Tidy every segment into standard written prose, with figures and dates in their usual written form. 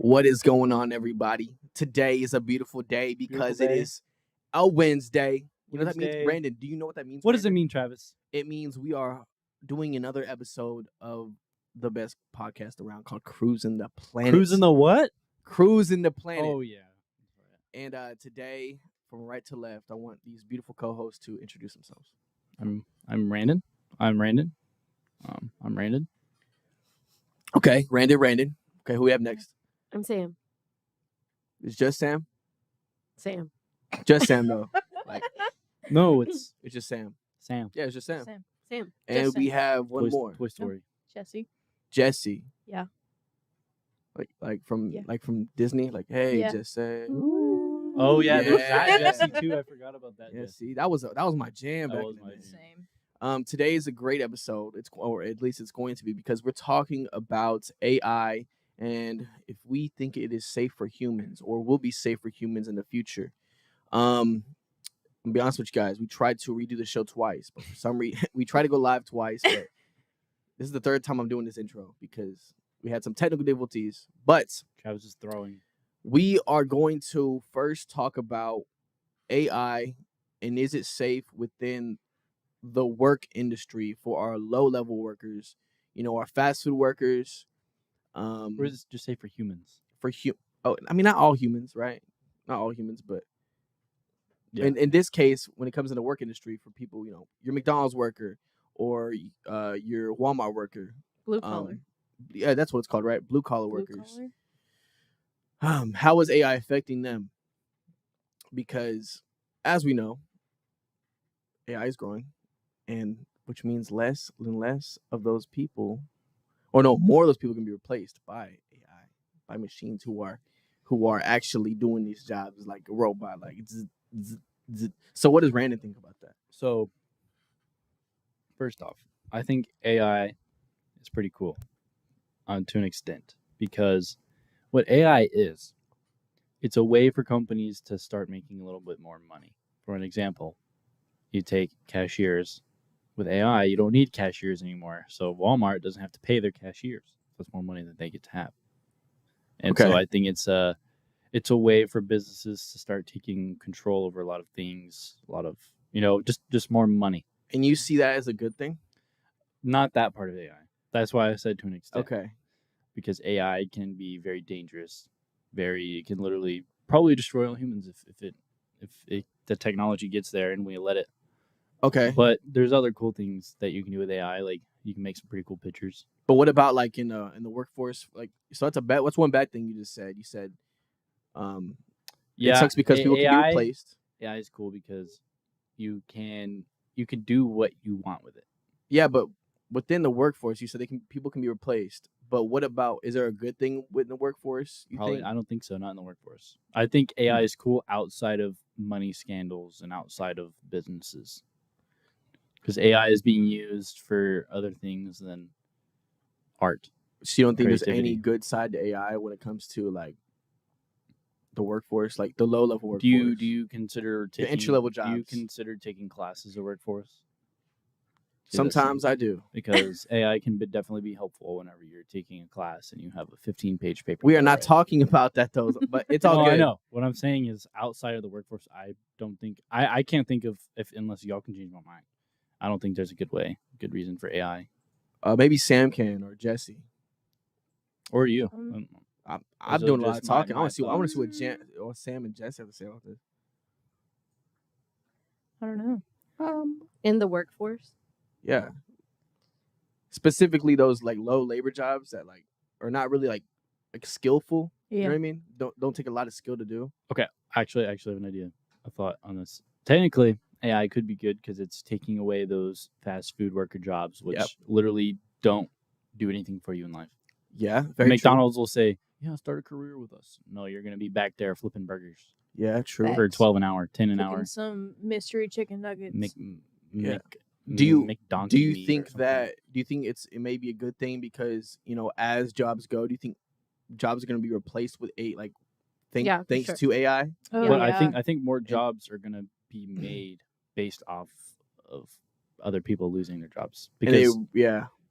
What is going on, everybody? Today is a beautiful day because it is a Wednesday. You know what that means? Wednesday. Brandon, do you know what that means? What does it Brandon? mean, Travis? It means we are doing another episode of the best podcast around called Cruisin' the Planet. Cruising the what? Cruisin' the Planet. Oh, yeah. And today, from right to left, I want these beautiful co-hosts to introduce themselves. I'm Randon. I'm Randon. Okay, Randon. Okay, who we have next? I'm Sam. It's just Sam? Sam. Just Sam, though. No, it's It's just Sam. Sam. Yeah, it's just Sam. Sam. And Just we Sam. have one more. Toy Story. Jesse. Jesse. Yeah. Like from Yeah. Disney. Like, hey, Yeah. just say. Ooh. Oh, yeah. There's that Yeah. Jesse, too. I forgot about that. Yeah, Jesse. see, that was my jam That back was in my the day. jam. Same. Today is a great episode. Or at least it's going to be, because we're talking about AI and if we think it is safe for humans or will be safe for humans in the future. I'll be honest with you guys. We tried to redo the show twice, but for some reason we tried to go live twice. But this is the third time I'm doing this intro because we had some technical difficulties. But Travis is throwing. we are going to first talk about AI and is it safe within the work industry for our low-level workers, our fast food workers. Or is it just say for humans? Not all humans, right? Not all humans, but Yeah. in this case, when it comes in the work industry, for people, your McDonald's worker or your Walmart worker. Blue collar. Yeah, that's what it's called, right? Blue-collar Blue workers. collar. How is AI affecting them? Because, as we know, AI is growing, and which means less and less of those people, or no, more of those people can be replaced by AI, by machines who are actually doing these jobs like a robot, like So what does Randon think about that? So, first off, I think AI is pretty cool to an extent because what AI is, it's a way for companies to start making a little bit more money. For an example, you take cashiers. With AI, you don't need cashiers anymore. So Walmart doesn't have to pay their cashiers. That's more money that they get to have. And so Okay. I think it's a way for businesses to start taking control over a lot of things, a lot of, just more money. And you see that as a good thing? Not that part of AI. That's why I said to an extent. Okay. Because AI can be very dangerous. It can literally probably destroy all humans if the technology gets there and we let it. Okay. But there's other cool things that you can do with AI. Like you can make some pretty cool pictures. But what about like in the workforce? Like, so that's what's one bad thing you just said? You said it sucks because people can be replaced. AI is cool because you can do what you want with it. Yeah, but within the workforce, you said people can be replaced. But what about, is there a good thing within the workforce? Probably, I don't think so. Not in the workforce. I think AI is cool outside of money scandals and outside of businesses. Because AI is being used for other things than art. So you don't think there's Creativity. any good side to AI when it comes to like the workforce, like the low level workforce? Do you consider taking entry-level Do you jobs. consider taking classes of workforce? Sometimes I do. Because AI can definitely be helpful whenever you're taking a class and you have a 15-page paper. We are to not write. talking about that though, but it's all No, good. I know. What I'm saying is outside of the workforce, I don't think I can't think of unless y'all can change my mind. I don't think there's a good reason for AI. Maybe Sam can or Jesse. Or you. I'm Those are doing a lot of just talking. my I want to see what thoughts. what Sam and Jesse have to say about this. I don't know. In the workforce. Yeah. Specifically those like low labor jobs that like are not really like skillful. You know what I mean? Don't take a lot of skill to do. Actually, I have an idea. A thought on this. Technically, AI could be good because it's taking away those fast food worker jobs, which literally don't do anything for you in life. Yeah, very McDonald's will say, "Yeah, start a career with us." No, you're gonna be back there flipping burgers. Yeah, true. For $12 an hour, $10 an hour. Some mystery chicken nuggets. Do you McDonkey think it may be a good thing because as jobs go, do you think jobs are going to be replaced with thanks to AI? Oh, But yeah. I think more jobs are gonna be made based off of other people losing their jobs because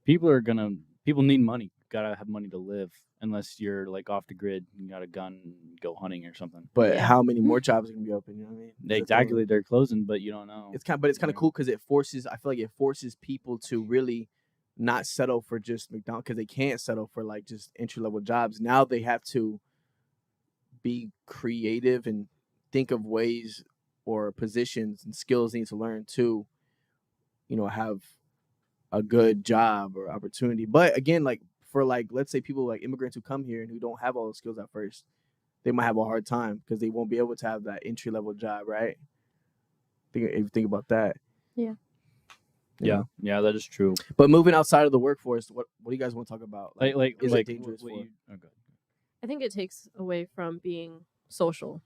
people need money gotta have money to live, unless you're like off the grid, and you got a gun, and go hunting or something. But Yeah. how many more jobs are gonna be open? You know what I mean? That's the thing. Exactly, they're closing, but you don't know. It's kind of Yeah. cool because it forces. I feel like it forces people to really not settle for just McDonald's, because they can't settle for like just entry level jobs. Now they have to be creative and think of ways or positions and skills they need to learn to, have a good job or opportunity. But again, like for like let's say people like immigrants who come here and who don't have all those skills at first, they might have a hard time because they won't be able to have that entry level job, right? If you think about that. Yeah. Yeah, that is true. But moving outside of the workforce, what do you guys want to talk about? Is it dangerous what for? you, okay. I think it takes away from being social.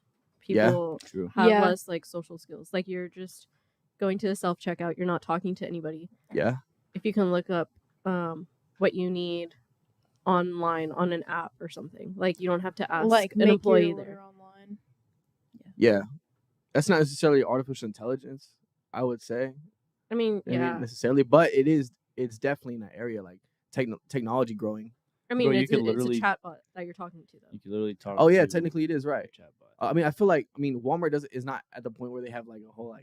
Yeah, People True. have Yeah. less like social skills. Like you're just going to the self checkout. You're not talking to anybody. Yeah. If you can look up what you need online on an app or something, like you don't have to ask Like an make employee your there. order online. Yeah. That's not necessarily artificial intelligence, I would say. I mean, I mean, yeah. necessarily, but it's definitely in that area, like technology growing. I mean, Bro, you it's, could it's a literally- chatbot that you're talking to, though. You can literally talk. Oh yeah, to technically it is right. a chatbot. I mean, I feel like Walmart is not at the point where they have like a whole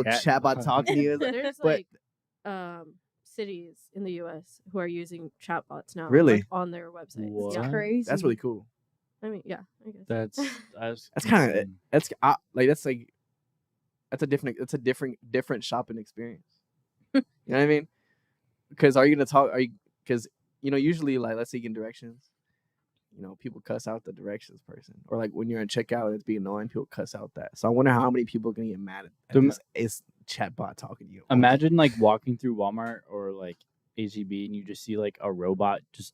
chatbot talking to you. There's But- like cities in the U.S. who are using chatbots now, Really? like, on their websites. What? Yeah. Crazy. That's really cool. I mean, yeah, I guess. That's That's kind of insane. that's a different shopping experience. You know what I mean? Because because usually like let's say you get directions, people cuss out the directions person, or like when you're in checkout it's being annoying, people cuss out that. So I wonder how many people are gonna get mad at The- this is chatbot talking to you. Imagine like walking through Walmart or like HEB and you just see like a robot just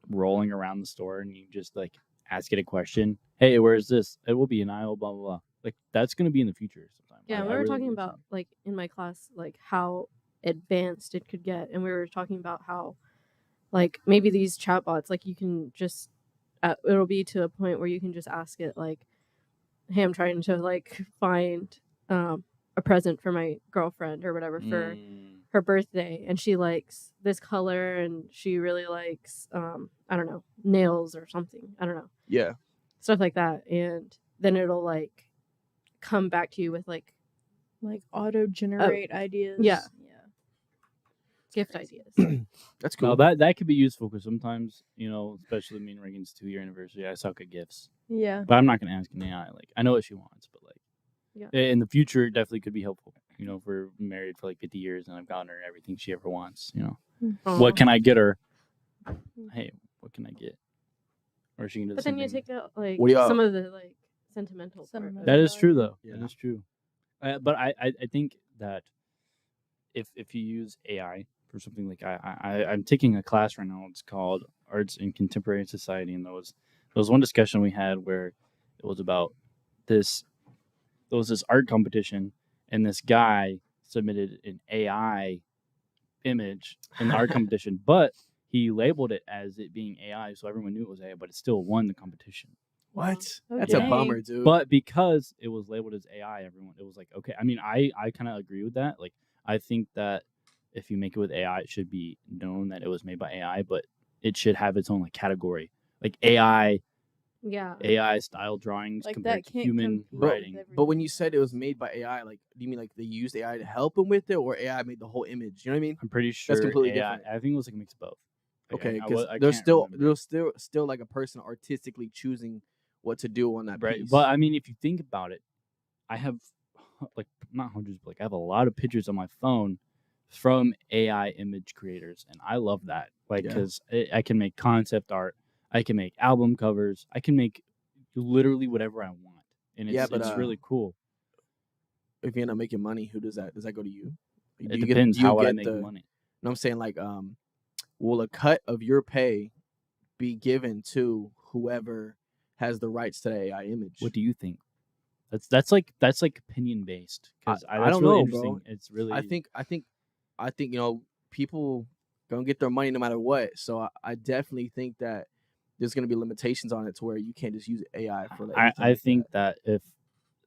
rolling around the store and you just like ask it a question. Hey, where is this? It will be an aisle, blah blah blah. Like that's gonna be in the future sometime. Yeah, I we were really talking believe about so. like in my class, like how advanced it could get, and we were talking about how, like maybe these chatbots, like you can just, it'll be to a point where you can just ask it like, "Hey, I'm trying to like find a present for my girlfriend or whatever for her birthday, and she likes this color, and she really likes I don't know, nails or something. I don't know, Yeah. stuff like that, and then it'll like come back to you with like auto generate ideas. yeah. Yeah. gift ideas. That's cool. No, that could be useful because sometimes, especially me and Reagan's 2-year anniversary, I suck at gifts. Yeah. But I'm not gonna ask an AI. Like I know what she wants, but like Yeah. in the future, it definitely could be helpful. If we're married for like 50 years and I've gotten her everything she ever wants. Aw. What can I get her? Hey, what can I get? Or she can do the But same then you thing. take out like What do you- some of the like sentimental part. Sentimental. That is true though. Yeah. That is true. But I think that if you use AI for something like I'm taking a class right now. It's called Arts in Contemporary Society, and there was one discussion we had where it was about this. There was this art competition, and this guy submitted an AI image in the art competition, but he labeled it as it being AI, so everyone knew it was AI, but it still won the competition. What? Oh, That's dang. a bummer, dude. But because it was labeled as AI, everyone it was like, okay. I mean, I kind of agree with that. Like, I think that if you make it with AI, it should be known that it was made by AI, but it should have its own like category, like AI style drawings Like compared that to can't human compete writing. with But when everything you said it was else. made by AI, like, do you mean like they used AI to help them with it, or AI made the whole image? You know what I mean? I'm pretty sure completely AI. different. I think it was like a mix of both. Like, Okay, I because can't there's remember. still like a person artistically choosing what to do on that Right. piece. But I mean, if you think about it, I have like not hundreds, but like I have a lot of pictures on my phone from AI image creators, and I love that. Like, Yeah. because I can make concept art, I can make album covers, I can make literally whatever I want, and Yeah, it's but, it's really cool. if you end up making money, who does that? Does that go to you? Like, It depends how would I make the money. No, I'm saying like, will a cut of your pay be given to whoever has the rights to the AI image? What do you think? That's like opinion based. Because I that's don't really know, interesting. bro. It's really I think people gonna get their money no matter what. So I definitely think that there's gonna be limitations on it to where you can't just use AI for like. I think that if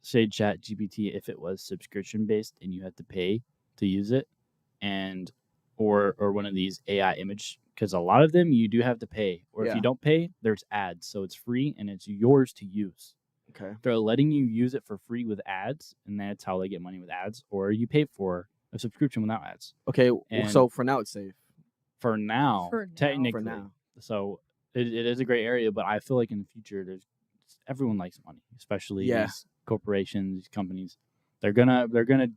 say ChatGPT, if it was subscription based and you had to pay to use it, and or one of these AI image, because a lot of them you do have to pay, or if Yeah. you don't pay, there's ads, so it's free and it's yours to use. Okay. They're letting you use it for free with ads, and that's how they get money with ads, or you pay for a subscription without ads. Okay. And So for now, it's safe. for now, For now. technically, For now. so it is a great area, but I feel like in the future, everyone likes money, especially Yeah. these corporations, these companies. They're gonna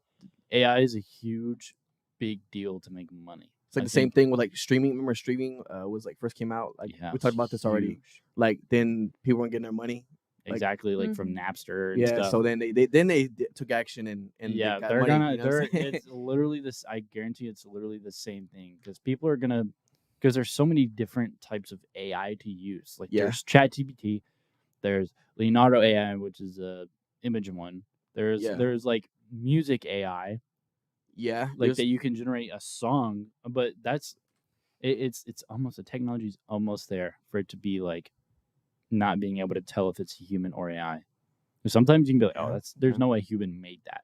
AI is a huge, big deal to make money. It's like I the same think- thing with like streaming. Remember streaming was like first came out. Like Yeah, we talked about this already. huge. Like then people weren't getting their money. Like, Exactly, like from Mhm. Napster and Yeah. stuff. So then they took action and Yeah, they got they're money, gonna you know what I'm they're saying? it's literally this. I guarantee it's literally the same thing, because people are gonna, because there's so many different types of AI to use. Like Yeah. there's ChatGPT, there's Leonardo AI, which is a image one. Yeah. There's like music AI, Yeah. like there's- that you can generate a song, but that's it's almost, the technology's almost there for it to be like not being able to tell if it's human or AI. Sometimes you can be like, oh, Yeah, there's yeah. no way human made that.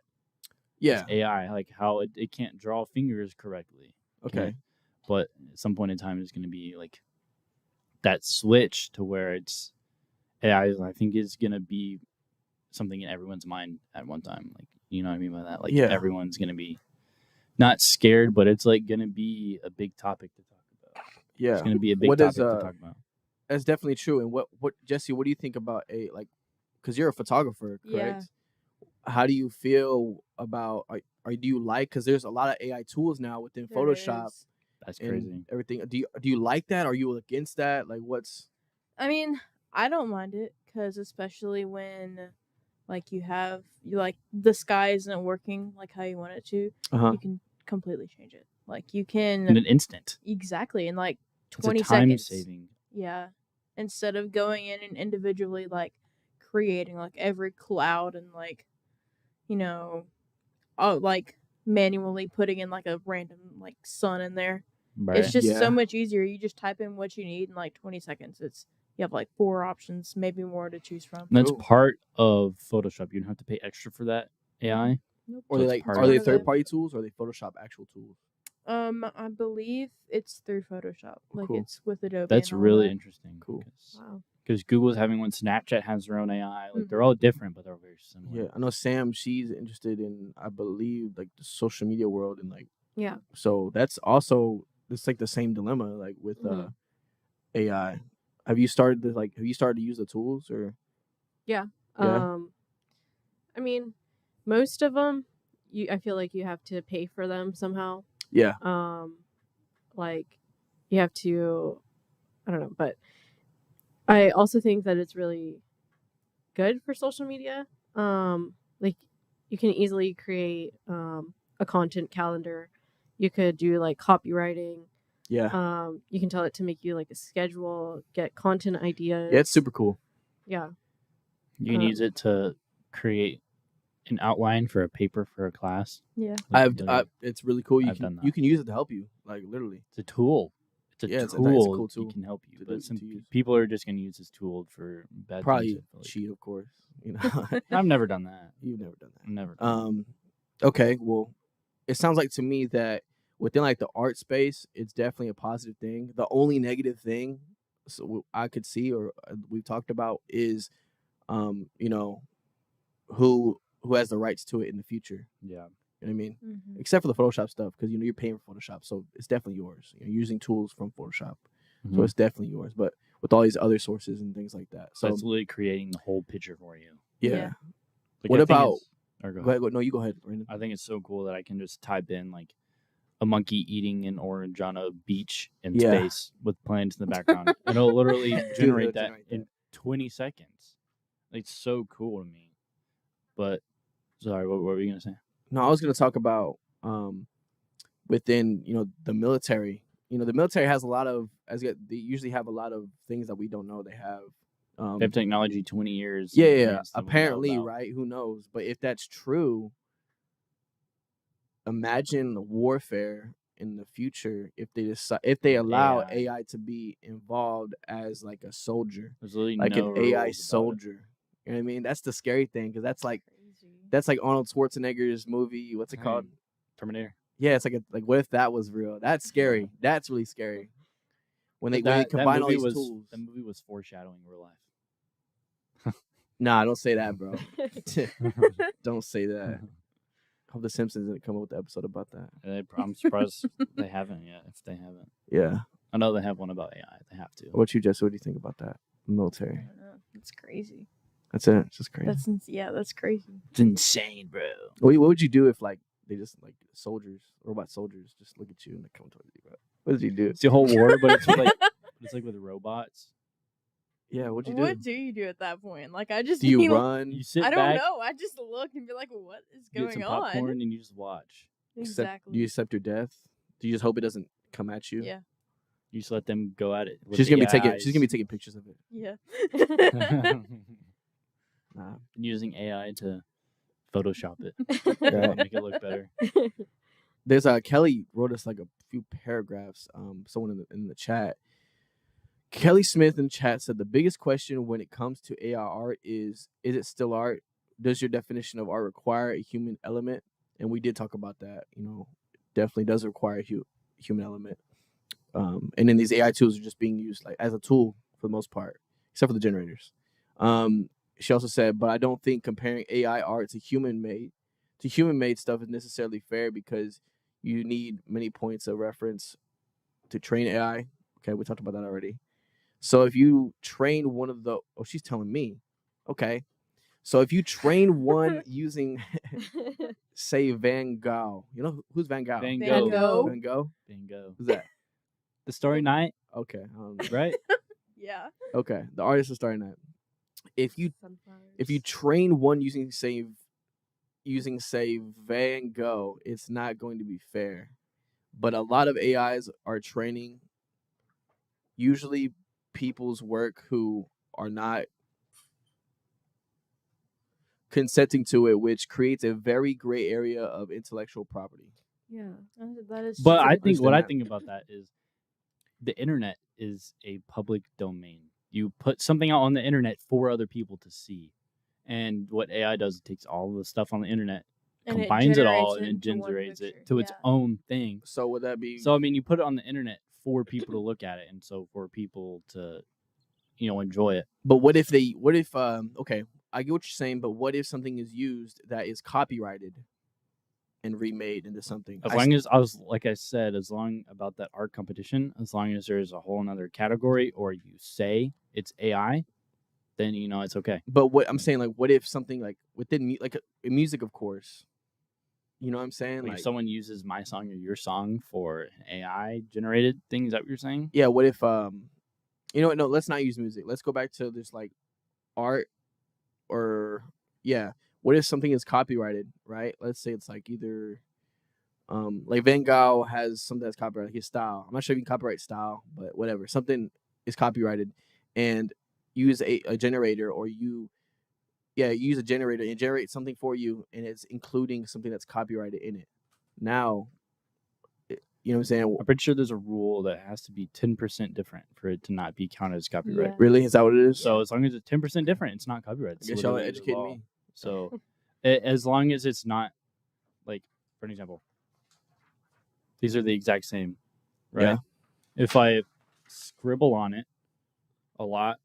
yeah. It's AI, like how it can't draw fingers correctly. Okay. But at some point in time, it's going to be like that switch to where it's AI. I think is going to be something in everyone's mind at one time. Like, you know what I mean by that? Like Yeah. everyone's going to be not scared, but it's like going to be a big topic to talk about. Yeah. It's going to be a big What topic is, to talk about. That's definitely true. And what Jesse, what do you think about because you're a photographer, correct? Yeah. How do you feel about do you like, because there's a lot of AI tools now within There Photoshop is. That's and crazy. everything. Do you like that? Are you against that? Like what's I mean, I don't mind it, because especially when like you like the sky isn't working like how you want it to, uh-huh. you can completely change it. Like you In can an instant. exactly in like It's a 20 time seconds. saving. Yeah. Instead of going in and individually like creating like every cloud and like, you know, like manually putting in like a random like sun in there. Right. It's just Yeah. so much easier. You just type in what you need in like 20 seconds. You have like 4 options, maybe more to choose from. And that's Cool. part of Photoshop. You don't have to pay extra for that AI. Nope. Or So they it's part are of they it. third party tools, or are they Photoshop actual tools? I believe it's through Photoshop. Like Cool. it's with Adobe. That's and all really that. interesting. Cool. Wow. Because Google's having one, Snapchat has their own AI. Like they're Mhm. all different, but they're very similar. Yeah, I know Sam. She's interested in, I believe, like the social media world, and like Yeah. so that's also it's like the same dilemma like with Mhm. AI. Have you started to use the tools or? Yeah. Yeah. I mean, most of them, I feel like you have to pay for them somehow. Yeah. Like you have to, I don't know, but I also think that it's really good for social media. Like you can easily create a content calendar. You could do like copywriting. Yeah. You can tell it to make you like a schedule, get content ideas. Yeah, it's super cool. Yeah. You can use it to create an outline for a paper for a class. Yeah. Like, literally, It's really cool. I've done that. You can use it to help you, like literally. it's a tool. It's a Yeah, it's a tool. cool tool It can help you, to but some use. people are just going to use this tool for bad Probably things. I feel like. cheat, of course. You know, I've never done that. you've never done that. Never. Okay, well, it sounds like to me that within like the art space, it's definitely a positive thing. The only negative thing, so I could see or we've talked about is, you know, who has the rights to it in the future. Yeah. You know what I mean? Mm-hmm. Except for the Photoshop stuff, because you're paying for Photoshop, so it's definitely yours. You're using tools from Photoshop, so Mhm. it's definitely yours. But with all these other sources and things like that, So so it's literally creating the whole picture for you. yeah. Yeah. Like, What I think about- it's- or go Go ahead. ahead. No, you go ahead, Brandon. I think it's so cool that I can just type in like a monkey eating an orange on a beach in Yeah. space with planes in the background. And it'll literally generate that generate in 20 seconds. It's so cool to me. But sorry, what were you gonna say? No, I was going to talk about within the military. The military has a lot of they usually have a lot of things that we don't know they have. They have technology 20 years. Yeah, in yeah. advance that we know Apparently, about. right? Who knows? But if that's true, imagine warfare in the future if they With allow AI. AI to be involved as like a soldier, There's literally like no an AI rules about it. soldier. You know what I mean? That's the scary thing because that's like Crazy. Arnold Schwarzenegger's movie. What's it called? Terminator. Yeah, it's like what if that was real? That's scary. That's really scary. When they That combine all movie these was tools. that movie was foreshadowing real life. Nah, don't say that, bro. Don't say that. Hope the Simpsons didn't come up with the episode about that. I'm surprised they haven't yet. If they haven't, Yeah. I know they have one about AI. They have to. What about you, Jesse? What do you think about that? I Military. don't know. It's crazy. That's it. It's just crazy. That's crazy. It's insane, bro. What would you do if like they just like robot soldiers just look at you and they come towards you, bro? What did you do? It's the whole war, but it's like with robots. Yeah, what'd you do? What do you do at that point? Like, I just Do you need- run? You sit I don't back, know. I just look and be like, what is get some going on? popcorn, and you just watch. Exactly. Do you accept your death? Do you just hope it doesn't come at you? Yeah. You just let them go at it. with She's gonna be the taking. AIs. She's gonna be taking pictures of it. Yeah. Nah. Using AI to Photoshop it, Yeah. make it look better. There's Kelly wrote us like a few paragraphs. Someone in the chat. Kelly Smith in chat said the biggest question when it comes to AI art is it still art? Does your definition of art require a human element? And we did talk about that. Definitely does require a human element. And then these AI tools are just being used like as a tool for the most part, except for the generators. She also said, but I don't think comparing AI art to human made stuff is necessarily fair because you need many points of reference to train AI. Okay, we talked about that already. So if you train one of the, she's telling me, okay. So if you train one using, say, Van Gogh, you know who's Van Gogh? Van Van Gogh. Gogh. Van Gogh. Bingo. Who's that? The Starry Night, Okay, I don't know. right? Yeah. Okay, the artist is starting that. If you Sunflowers. train one using say Van Gogh, it's not going to be fair. But a lot of AIs are training usually people's work who are not consenting to it, which creates a very gray area of intellectual property. Yeah. That is But true. I think what I Understand that. think about that is the internet is a public domain. You put something out on the internet for other people to see. And what AI does, it takes all the stuff on the internet, And combines it all, generates and it into one generates it picture. to its Yeah. own thing. So would that be? So I mean, you put it on the internet for people to look at it, and so for people to, enjoy it. But what if okay, I get what you're saying, but what if something is used that is copyrighted and remade into something? As long as as long about that art competition, as long as there's a whole another category or you say it's AI, then it's okay. But what I'm saying, like, what if something like within music, of course, you know what I'm saying? Like Like, if someone uses my song or your song for an AI generated thing, is that what you're saying? yeah, what if you know what? No, let's not use music. Let's go back to this like art or yeah. What if something is copyrighted, right? Let's say it's like either like Van Gogh has something that's copyrighted, his style. I'm not sure if you can copyright style, but whatever. Something is copyrighted and use a generator or you use a generator and generate something for you and it's including something that's copyrighted in it. Now, you know what I'm saying? I'm pretty sure there's a rule that has to be 10% different for it to not be counted as copyright. Yeah. Really? Is that what it is? So as long as it's 10% different, it's not copyright. I It's guess y'all literally the educate law. me. So as long as it's not, like, for an example, these are the exact same, right? Yeah. If I scribble on it a lot,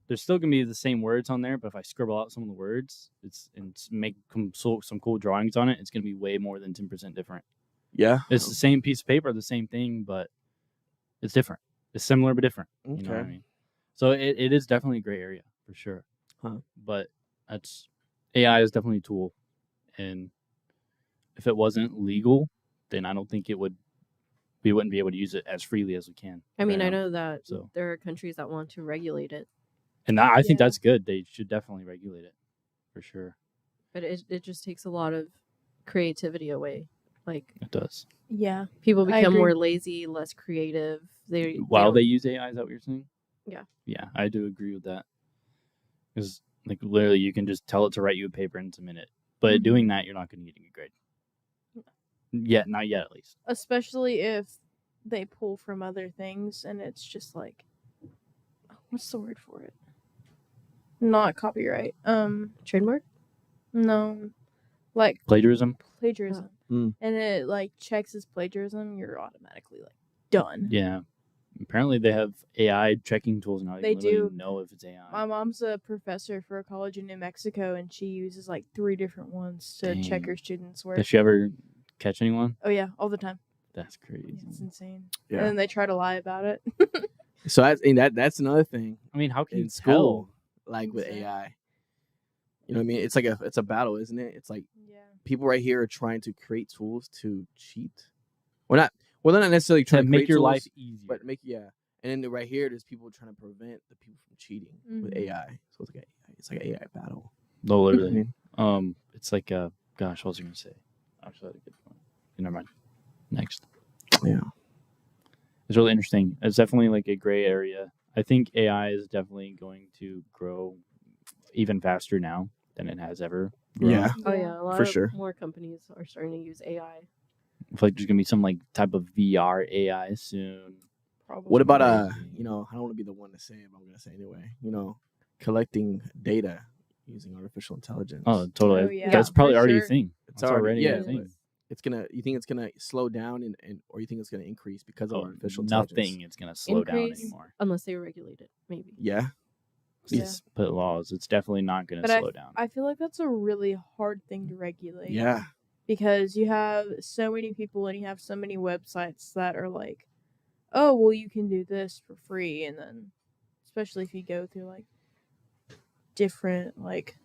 there's still gonna be the same words on there, but if I scribble out some of the words, make some cool drawings on it, it's gonna be way more than 10% different. Yeah. It's the same piece of paper, the same thing, but it's different. It's similar but different. Okay. You know what I mean? So it is definitely a gray area for sure. Huh. But AI is definitely a tool, and if it wasn't legal, then I don't think we wouldn't be able to use it as freely as we can. I mean, right I now. know that So- there are countries that want to regulate it, And I think Yeah. that's good. They should definitely regulate it for sure. but it just takes a lot of creativity away. Like It does. Yeah. people I become agree. more lazy, less creative. While don't- they use AI, is that what you're saying? Yeah. Yeah, I do agree with that. Because like literally, you can just tell it to write you a paper in a minute. But Mhm. doing that, you're not going to get a good grade. Yeah, not yet at least. Especially if they pull from other things and it's just like, what's the word for it? Not copyright. trademark. No. like Plagiarism. plagiarism, Mm. and it like checks as plagiarism, you're automatically like done. Yeah. Apparently they have AI checking tools now. You They can literally do. know if it's AI. My mom's a professor for a college in New Mexico, and she uses like 3 different ones to check Dang. her students' work. Does she ever catch anyone? Oh yeah, all the time. That's crazy. It's insane. Yeah. And then they try to lie about it. So that's another thing I mean, how can you in school, tell? like with Exactly. AI. You know what I mean? It's a battle, isn't it? It's like Yeah. people right here are trying to create tools to cheat. Well, they're not necessarily To trying to make create your tools, life easier. but and then right here, there's people trying to prevent the people from cheating with Mhm. AI. So it's like an AI battle. No, You know what I literally. mean? It's like gosh, what was I gonna say? Actually, I had a good one. Never mind. Next. Yeah. It's really interesting. It's definitely like a gray area. I think AI is definitely going to grow even faster now than it has ever grown. Yeah. Oh yeah, a lot For of sure. more companies are starting to use AI. I feel like there's gonna be some like type of VR AI soon. Probably. What about Crazy. you know, I don't want to be the one to say it, but I'm gonna say it anyway. You know, collecting data using artificial intelligence. Oh, totally. Oh, yeah, That's for probably already a sure. thing. It's That's already a yeah, thing. but you think it's gonna slow down and or you think it's gonna increase because of Oh, artificial intelligence? nothing is gonna slow down Increase anymore. unless they regulate it, maybe. Yeah. Yeah. Just put laws. It's definitely not gonna But slow down. I feel like that's a really hard thing to regulate. Yeah. Because you have so many people and you have so many websites that are like, oh, well, you can do this for free. And then, especially if you go through like different like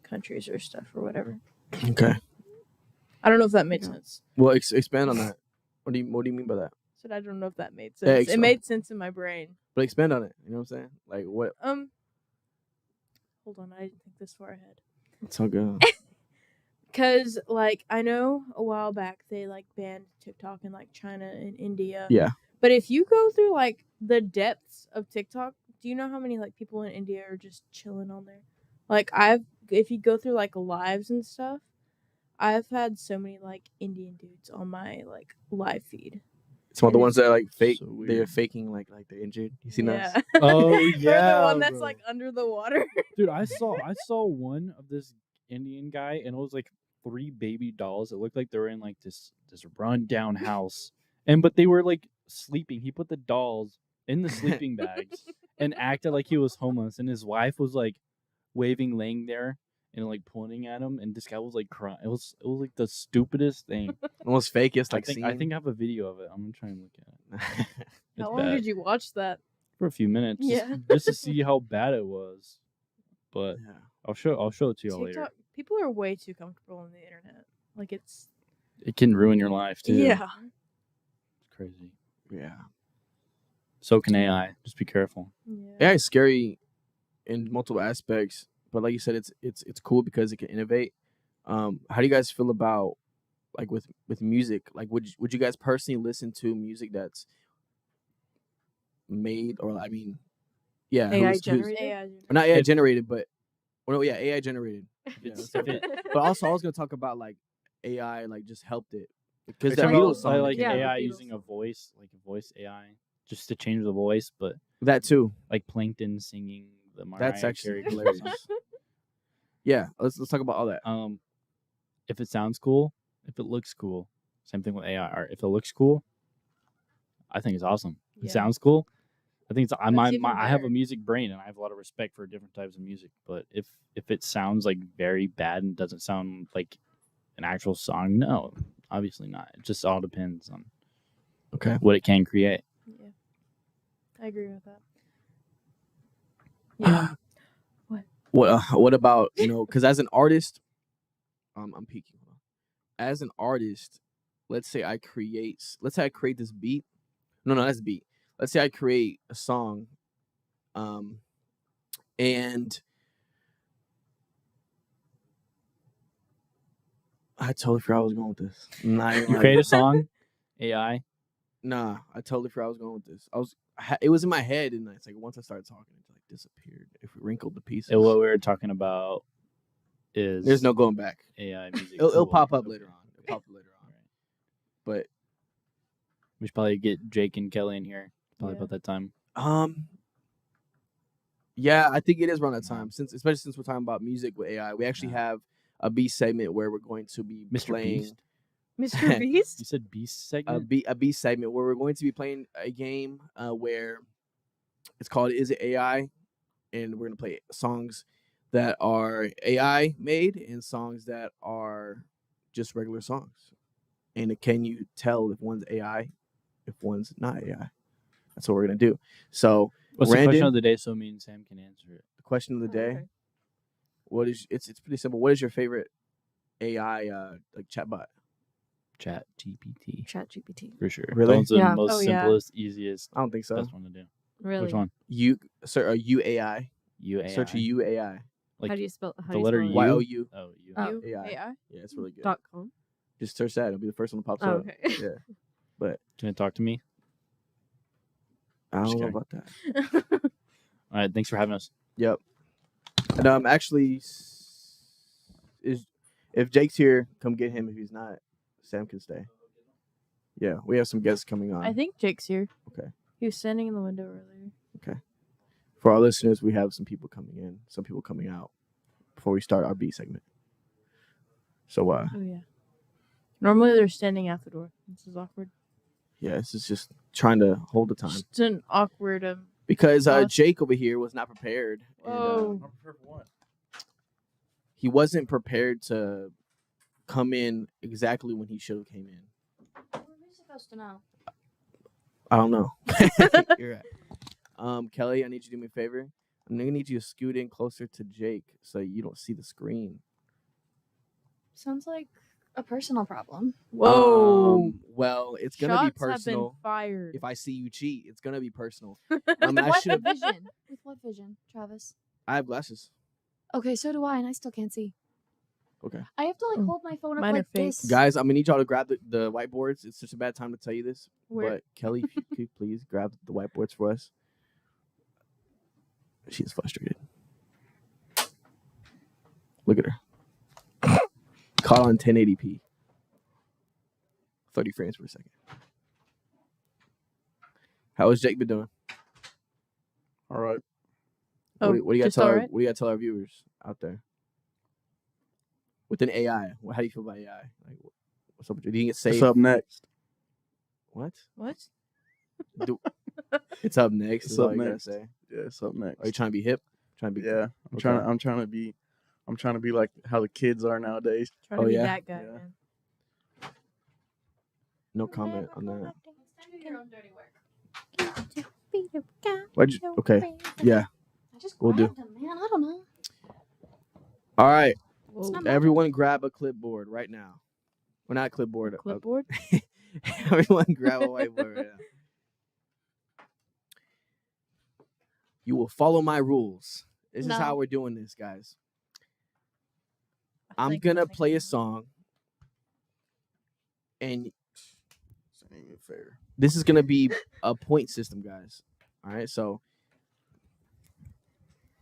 countries or stuff or whatever. Okay. I don't know if that made Yeah. sense. Well, expand on that. What do you mean by that? So I don't know if that made Yeah, sense. It made sense in my brain. But expand on it. You know what I'm saying? Like what? Hold on, I didn't think this far ahead. It's all good. Because, like, I know a while back they, like, banned TikTok in, like, China and India. Yeah. But if you go through, like, the depths of TikTok, do you know how many, like, people in India are just chilling on there? Like, if you go through, like, lives and stuff, I've had so many, like, Indian dudes on my, like, live feed. Some of the ones that are like fake, So they're weird. faking like they're injured. You seen Yeah. that? Oh Or yeah, the one that's, bro. like, under the water. Dude, I saw one of this Indian guy, and it was like 3 baby dolls. It looked like they were in like this rundown house, but they were like sleeping. He put the dolls in the sleeping bags and acted like he was homeless, and his wife was like waving, laying there, and like pointing at him, and this guy was like crying. It was like the stupidest thing. Almost fakest like I think I have a video of it. I'm gonna try and look at it. It's How long bad. did you watch that? For a few minutes, Yeah. just to see how bad it was. But Yeah. I'll show it to you all TikTok, later. people are way too comfortable on the internet. Like, it's... It can ruin your life too. Yeah. It's crazy. Yeah. So can AI. Just be careful. Yeah. AI is scary in multiple aspects, but like you said, it's cool because it can innovate. How do you guys feel about like with music? Like, would you guys personally listen to music that's made or I mean, yeah, AI generated? AI. or not AI If- generated, but no, yeah, AI generated. Yeah, It's- so- if it- but also I was gonna talk about like AI like just helped it because Are that you talking Beatles about, song like Yeah, the AI Beatles using a song. voice, like a voice AI, just to change the voice, but that too. like Plankton singing the Mariah That's actually Carey hilarious. song. Yeah, let's talk about all that. If it sounds cool, if it looks cool, same thing with AI art. If it looks cool, I think it's awesome. If Yeah. it sounds cool, I think it's I even I have a better. music brain and I have a lot of respect for different types of music. But if it sounds like very bad and doesn't sound like an actual song, no, obviously not. It just all depends on Okay. what it can create. Yeah. I agree with that. Yeah. What about because as an artist, I'm peeking. As an artist, let's say I create this beat. No, that's a beat. Let's say I create a song, and I totally forgot I was going with this. Not even You like- create a song, AI. Nah, I totally forgot I was going with this. It was in my head, and it's like once I started talking, it like disappeared. If we wrinkled the pieces, What we were talking about is there's no going back. AI music. It'll tool. pop up Okay. later on. It'll pop up later on. But We should probably get Jake and Kelly in here. Probably Yeah. about that time. yeah, I think it is around that time. Especially since we're talking about music with AI, we actually have a B segment where we're going to be Mr. playing Beast? Mr. You Beast? said Beast a segment. B segment where we're going to be playing a game where it's called Is It AI? And we're gonna play songs that are AI made and songs that are just regular songs. And can you tell if one's AI, if one's not AI? That's what we're gonna do. So, What's the question Brandon, of the day? So me and Sam can answer it. the question of the day. Okay. What is it's pretty simple. What is your favorite AI like chatbot? Chat GPT ChatGPT. for sure. Really? That one's the Yeah. most Oh, yeah. simplest, easiest, I don't think so. best one to do. Really? Which one? You sir UAI. UAI. Search UAI. Like how do you spell? How the do you letter spell it? U. YOU. Oh, you. Oh. You? AI. AI? Yeah, it's really good. .com. Just search that. It'll be the first one that pops Oh, up. okay. Yeah. But Can it talk to me? I Just don't know kidding. about that. All right. Thanks for having us. Yep. And actually, is if Jake's here, come get him. If he's not, Sam can stay. Yeah, we have some guests coming on. I think Jake's here. Okay. He was standing in the window earlier. For our listeners, we have some people coming in, some people coming out before we start our B segment. So, Oh, yeah. Normally they're standing at the door. This is awkward. yeah, this is just trying to hold the time Just an awkward. because Pause. Jake over here was not prepared. Whoa. And, he wasn't prepared to come in exactly when he should have came in. What are we supposed to know? I don't know. You're right. Kelly, I need you to do me a favor. I'm gonna need you to scoot in closer to Jake so you don't see the screen. Sounds like a personal problem. Whoa. Well, it's gonna be Shots have been personal. fired. If I see you cheat, it's gonna be personal. With I what should have. vision? With what vision, Travis? I have glasses. Okay, so do I, and I still can't see. Okay. I have to Oh, hold my phone up mine are like fake. this. Guys, I'm gonna need y'all to grab the whiteboards. It's just a bad time to tell you this, Where? but Kelly, if you could please grab the whiteboards for us. She's frustrated. Look at her. Caught on 1080p. 30 frames per second. How has Jake been doing? All right. Oh, what do you got to just tell all our, right? what do you got to tell our viewers out there? Within AI, how do you feel about AI? Like, what's up with you? Do you think it's safe? What's up next? What? What? It's up next. It's Is all up you gotta next. say. Yeah, it's up next. Are you trying to be hip? Trying to be Yeah, Okay. I'm trying to be like how the kids are nowadays. Trying to Oh, be yeah? that guy, Yeah. man. No comment on that. Do your own dirty work. Why'd you? Okay. Yeah. I just We'll do. grabbed them, man. I don't know. All right. Whoa. not Everyone, grab a clipboard right now. Well, not clipboard. Clipboard? Everyone, grab a whiteboard right now. You will follow my rules. This is No. how we're doing this, guys. I I'm think gonna I'll play a take song, and This ain't even fair. this is gonna be a point system, guys. All right, so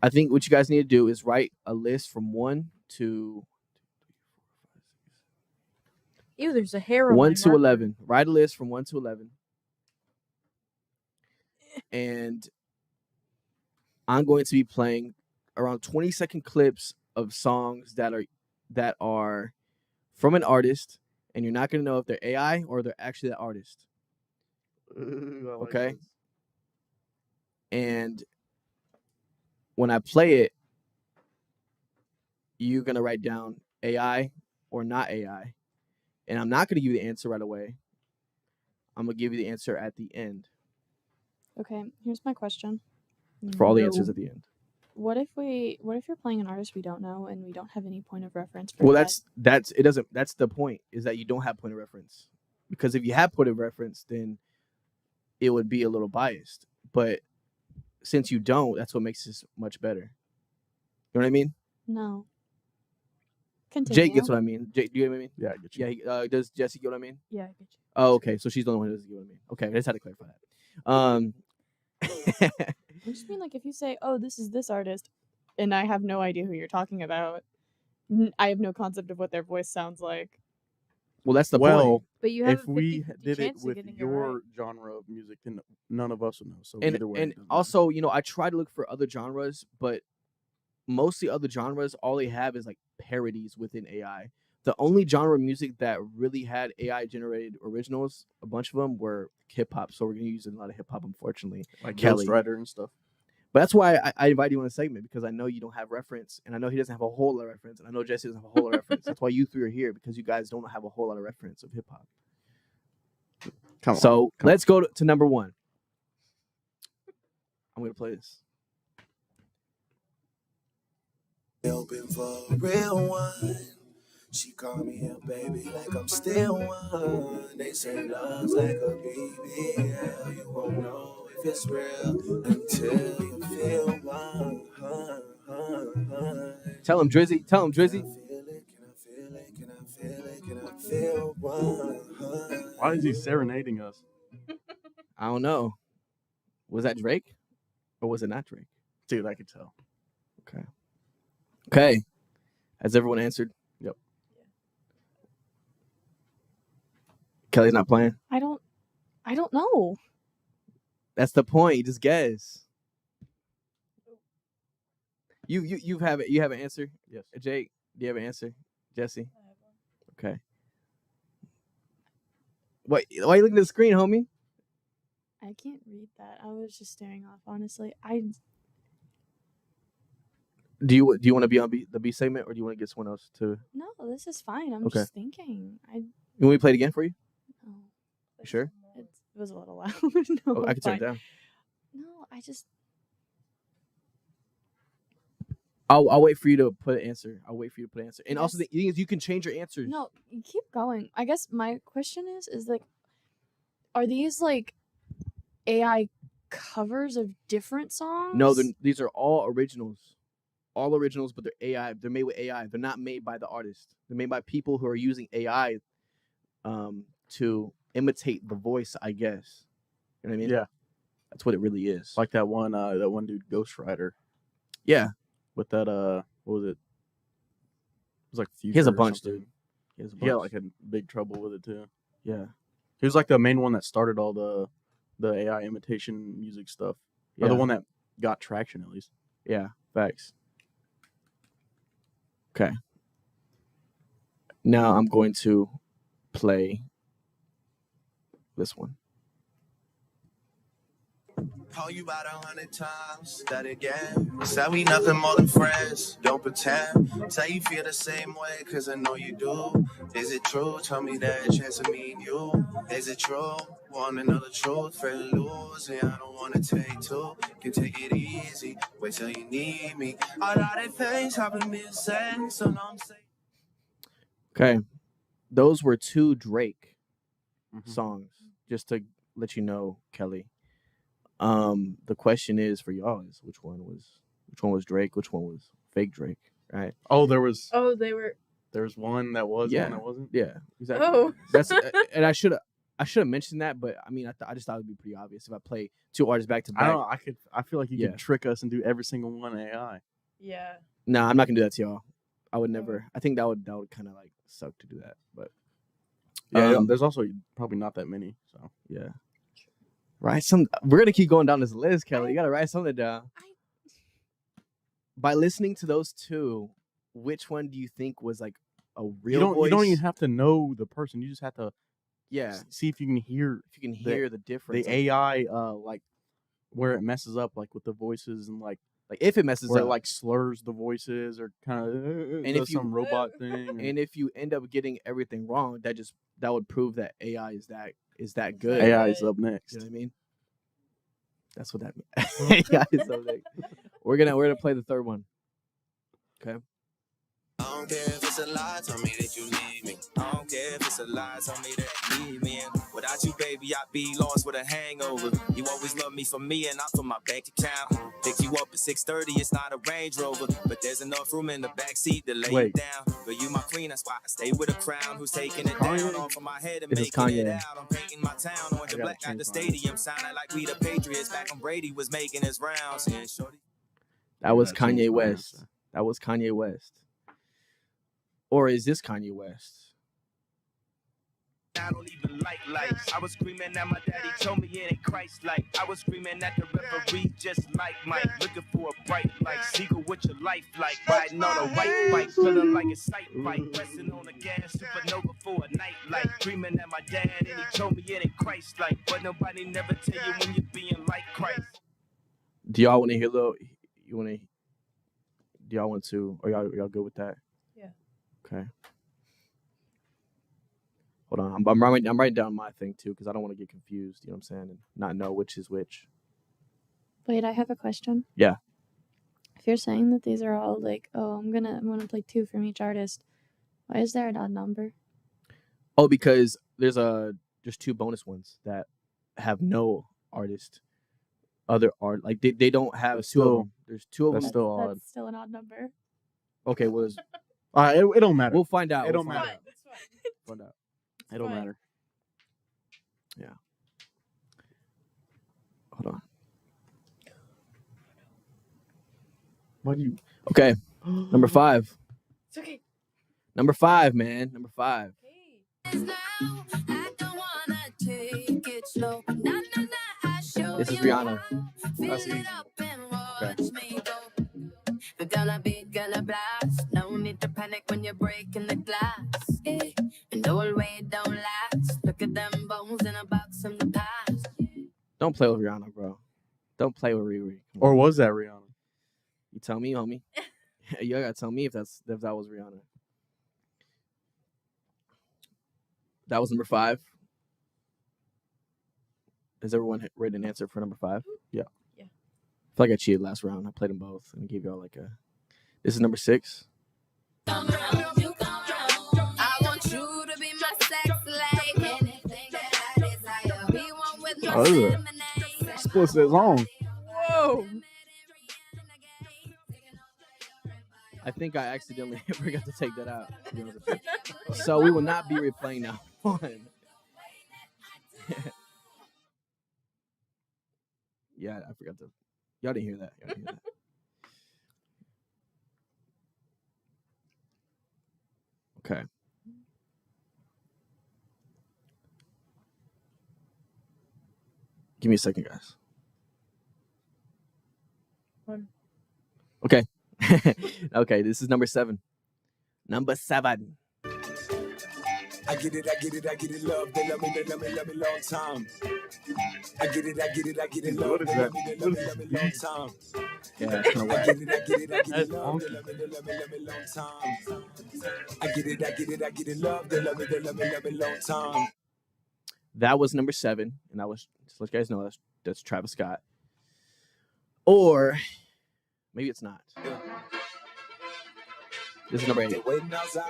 I think what you guys need to do is write a list from 1 to Ew, there's a hair on 1 my to marker. 11. Write a list from 1 to 11, and I'm going to be playing around 20-second clips of songs that are from an artist, and you're not gonna know if they're AI or they're actually the artist. Okay. And when I play it, you're gonna write down AI or not AI, and I'm not gonna give you the answer right away. I'm gonna give you the answer at the end Okay, here's my question. for all the No. answers at the end. What if you're playing an artist we don't know and we don't have any point of reference for Well, that? that's the point, is that you don't have point of reference, because if you have point of reference, then it would be a little biased. But since you don't, that's what makes this much better. You know what I mean? No. Continue. Jake gets what I mean. Jake, do you get what I mean? Yeah, I get you. Yeah. Does Jesse get what I mean? Yeah, I get you. Oh, okay. So she's the only one who doesn't get what I mean. Okay, I just had to clarify that. I just mean like if you say, "Oh, this is this artist," and I have no idea who you're talking about, I have no concept of what their voice sounds like. Well, that's the Well, point. But you have if a we 50-50 did it chance of with getting it your right. genre of music, then none of us would know. So And either way, it and doesn't matter. also, I try to look for other genres, but most of the other genres, all they have is like parodies within AI. The only genre of music that really had AI generated originals, a bunch of them were hip hop. So we're gonna use a lot of hip hop, unfortunately. Like Kelly. Ghostwriter and stuff. But that's why I invited you on a segment, because I know you don't have reference, and I know he doesn't have a whole lot of reference, and I know Jesse doesn't have a whole lot of reference. That's why you three are here, because you guys don't have a whole lot of reference of hip hop. Come on. So let's go to number one. I'm gonna play this. Hoping for a real one. She called me a baby like I'm still one. They say love's like a BBL. You won't know if it's real until you feel one. Tell him, Drizzy. Tell him, Drizzy. Can I feel one? Why is he serenading us? I don't know. Was that Drake, or was it not Drake? Dude, I could tell. Okay. Has everyone answered? Yep. Kelly's not playing. I don't know. That's the point. You just guess. You have an answer? Yes. Jake, do you have an answer? Jesse? Okay. Why are you looking at the screen, homie? I can't read that. I was just staring off. Honestly, Do you want to be on the B segment, or do you want to get someone else to? no. This is fine. I'm Okay. just thinking. You want me to play it again for you? No, You sure? it was a little loud. No, Oh, I can turn it fine. down. No, I just. I'll wait for you to put an answer. I'll wait for you to put an answer. And also, Yes. the thing is, you can change your answers. No, you keep going. I guess my question is like, are these like AI covers of different songs? No, these are all originals. All originals, but they're AI. They're made with AI. They're not made by the artist. They're made by people who are using AI to imitate the voice, I guess. You know what I mean? Yeah. That's what it really is. Like that one dude, Ghostwriter. Yeah. With that what was it? It was like Future. He has a or bunch, something. dude. He has a He got bunch. like a big trouble with it too. Yeah. He was like the main one that started all the AI imitation music stuff. Yeah. Or the one that got traction at least. Yeah. Facts. Okay. Now I'm going to play this one. Call you about 100 times, that again. Said we nothing more than friends, don't pretend. Say you feel the same way, cause I know you do. Is it true? Tell me that chance of me and you. Is it true? Wanna know the truth, fair to lose. And I don't wanna take two, can take it easy. Wait till you need me. All that things haven't been said, so now I'm saying. Okay. Those were two Drake Mhm. songs, just to let you know, Kelly. The question is for y'all is which one was Drake, which one was fake Drake, right? Oh, there was They were. one that was, Yeah. one that wasn't. Yeah, exactly. Oh. That's and I should have mentioned that, but I mean, I just thought it'd be pretty obvious if I play two artists back to I don't back. know. I feel like you Yeah. could trick us and do every single one AI. Yeah. Nah, I'm not gonna do that to y'all. I would Oh. never. I think that would kind of like suck to do that, but Yeah, Um, there's also probably not that many. So yeah. Write some. We're gonna keep going down this list, Kelly. You gotta write something down. By listening to those two, which one do you think was like a real voice? you don't even have to know the person. You just have to see if you can hear if you can hear the difference. the AI like where it messes up like with the voices and like if it messes where up, it like slurs the voices or kind of And does if you- some robot thing. and if you end up getting everything wrong, that would prove that AI is that good. AI is up next. You know what I mean? That's what that means. AI is up next. We're gonna play the third one. Okay. I don't care if it's a lie, tell me that you need me. I don't care if it's a lie, tell me that you need me. And without you, baby, I'd be lost with a hangover. You always love me for me and not for my bank account. Pick you up at 6:30, it's not a Range Rover, but there's enough room in the backseat to lay you Wait. down. But you my queen, that's why I stay with a crown. Who's taking it Kanye? down off of my head and This is making it Kanye. out. I'm painting my town, orange and gotta black at change the my stadium, sounding like we the Patriots back when Brady was making his rounds. And shorty. That was I gotta change Kanye my West. answer. That was Kanye West. Or is this Kanye West? I don't even like lights. I was screaming at my daddy, told me it ain't Christ-like. I was screaming at the referee, just like Mike, looking for a bright light. Seagull with your life like riding on a white bike, feeling like a sight bike, pressing on the gas, supernova for a night light. Dreaming at my dad, and he told me it ain't Christ-like, but nobody never tell you when you're being like Christ. Do y'all want to hear though? You want to? Do y'all want to? Or y'all good with that? Yeah. Okay. Hold on. I'm writing down my thing too because I don't want to get confused. You know what I'm saying? And not know which is which. Wait, I have a question. Yeah. If you're saying that these are all like, oh, I'm gonna play 2 from each artist, why is there an odd number? Oh, because there's 2 bonus ones that have no artist, other art. Like they don't have That's 2 of still- them. There's 2 of them. That's still odd. That's still an odd number. Okay. Was It don't matter. we'll find out. It We'll don't find matter. out. Find out. It don't fine. matter. Hold on. Why do you? Okay. Number 5. It's okay. Number 5, man. Number 5. This is Rihanna. That's easy. We're gonna blast. No need to panic when you're breaking the glass. And the whole way don't last. Look at them bones in a box from the past. Don't play with Rihanna, bro. Don't play with Riri. Come Or on. was that Rihanna? You tell me, homie. You gotta tell me if that was Rihanna. That was number 5. Has everyone written an answer for number 5? Yeah. Yeah. I feel like I cheated last round. I played them both and gave y'all like a. This is number 6. I want you to be my sex slave. Anything that I desire. Be one with my Oh, this is a lemonade. explicit song. Whoa. I think I accidentally forgot to take that out. to be honest with you. So we will not be replaying that one. Yeah, I forgot to. Y'all didn't hear that. Y'all didn't hear that. Okay. Give me a second, guys. One. Okay. Okay, this is number 7. Number 7. I get it, love. They love me long time. I get it, love. What is They that? love me long time. Yeah, that's kind of I whack. get it, That's love. funky. They love me long time. I get it, love. They love me long time. That was number 7, and that was, just to let you guys know, that's Travis Scott. Or maybe it's not. This is number 8. They waiting outside.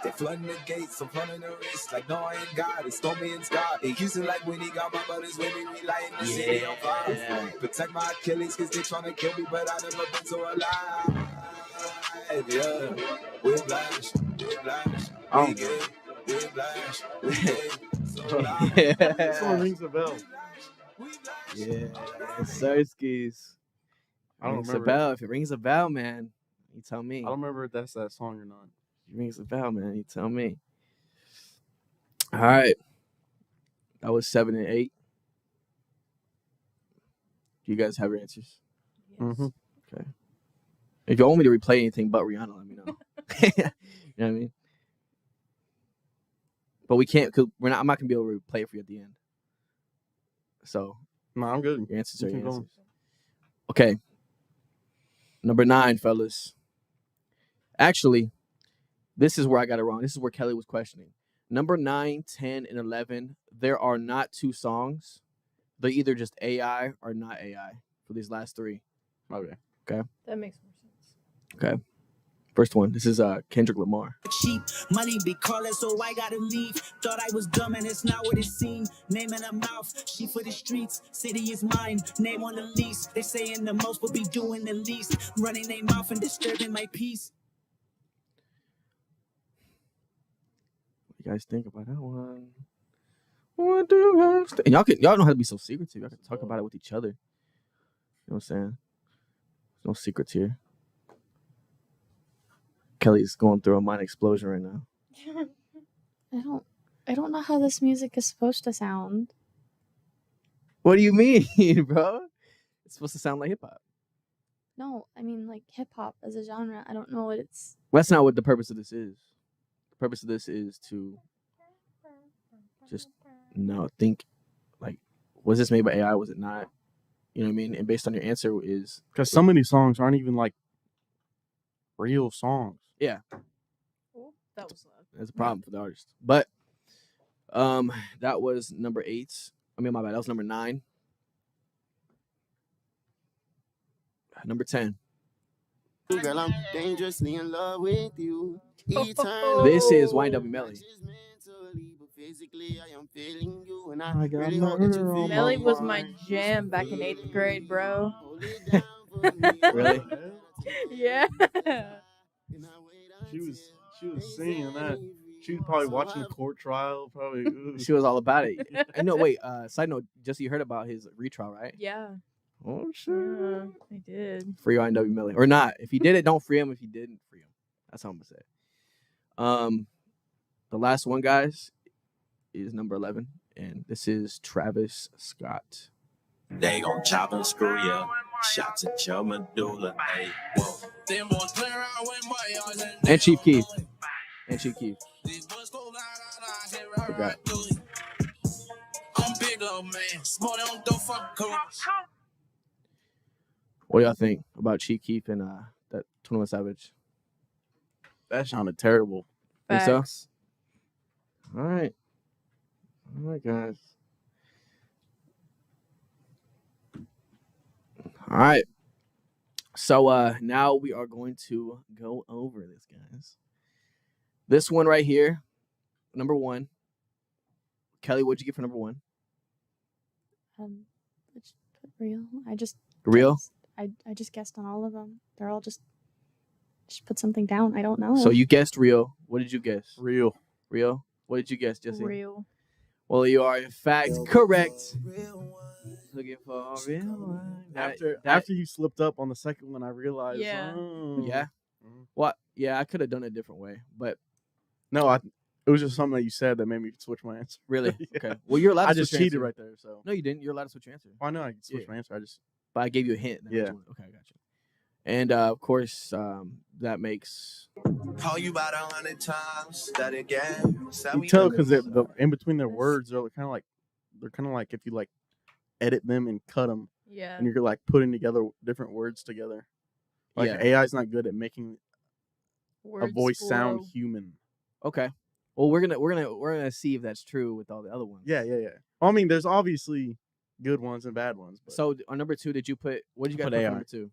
They flooding the gates, I'm flooding the wrist. Like, no, I ain't got it. Stormy and Scott. It used to like when he got my brothers with me, we lighting the city on fire. Protect my Achilles, cause they tryna kill me, but I never been so alive. Yeah, whiplash. Oh. We get whiplash. We get so alive. This one rings a bell. Yeah, Sirskis. I don't Rings a remember. bell. If it rings a bell, man, you tell me. I don't remember if that's that song or not. If it rings a bell, man, you tell me. All right. That was 7 and 8. Do you guys have your answers? Mm-hmm. Okay. If you want me to replay anything but Rihanna, let me know. You know what I mean? But we can't, because I'm not gonna be able to replay it for you at the end. So No, I'm good. your answers are Keep your going. answers. Okay. Number 9, fellas. Actually, this is where I got it wrong. This is where Kelly was questioning. Number 9, 10, and 11, there are not 2 songs. They're either just AI or not AI for these last 3. Okay. That makes more sense. Okay. First one. This is Kendrick Lamar. Cheap money be calling, so I gotta leave. Thought I was dumb and it's not what it seemed. Name in the mouth, she for the streets. City is mine, name on the lease. They saying the most, but be doing the least. Running their mouth and disturbing my peace. What do you guys think about that one? What do you guys think? And y'all know how to be so secretive. Y'all can talk about it with each other. You know what I'm saying? There's no secrets here. Kelly's going through a mind explosion right now. I don't. I don't know how this music is supposed to sound. What do you mean, bro? It's supposed to sound like hip hop. No, I mean like hip hop as a genre. I don't know what it's. That's not what the purpose of this is. The purpose of this is to just think like, was this made by AI? Was it not? You know what I mean? And based on your answer is Because some of these songs aren't even like real songs. yeah, That was loud. that's a problem for the artist. But that was number 8. I mean, my bad. That was number 9. Number 10. Girl, I'm dangerously in love with you. This is YNW Melly. Physically, I am feeling you, and I got really hope that murder you on feel my Melly was mind. my jam back in 8th grade, bro. Hold it down for me. Really? Yeah. She was singing that. She was probably watching the court trial. Probably. Ooh. She was all about it. And no, wait. Side note, Jesse, you heard about his retrial, right? Yeah. Oh shit. I did. Free YNW Melly or not? If he did it, don't free him. If he didn't, free him. That's how I'm gonna say. The last one, guys, is number 11, and this is Travis Scott. They gon' chop and screw you. Shots at your medulla. Hey, whoa. And Chief Keef. Forgot. What do y'all think about Chief Keef and that 21 Savage? That sounded terrible. Think so? Facts. All right, guys. All right. So now we are going to go over this, guys. This one right here, number 1. Kelly, what'd you get for number 1? Let's put real. I just Real? guessed. I just guessed on all of them. They're all just put something down. I don't know. So you guessed real. What did you guess? Real. What did you guess, Jesse? Real. Well, you are in fact correct. Looking for a real one. After you slipped up on the second one, I realized. Yeah. Oh. Yeah. What? Yeah, I could have done it a different way, but No, it was just something that you said that made me switch my answer. really, Yeah. okay. Well, you're allowed. I to just switch your cheated answer. right there. So. No, you didn't. You're allowed to switch your answer. I know I can switch Yeah. my answer. I just. But I gave you a hint. Yeah. Okay, I got you. And of course, that makes. Call you about 100 times. That again. You tell because the in between their words they're kind of like if you like edit them and cut them Yeah. and you're like putting together different words together. Like Yeah. AI is not good at making a Words voice sound flow. human. Okay. Well, we're gonna see if that's true with all the other ones. Yeah. I mean, there's obviously good ones and bad ones. But So on number 2, did you put? What did you guys Put put for AI. number 2?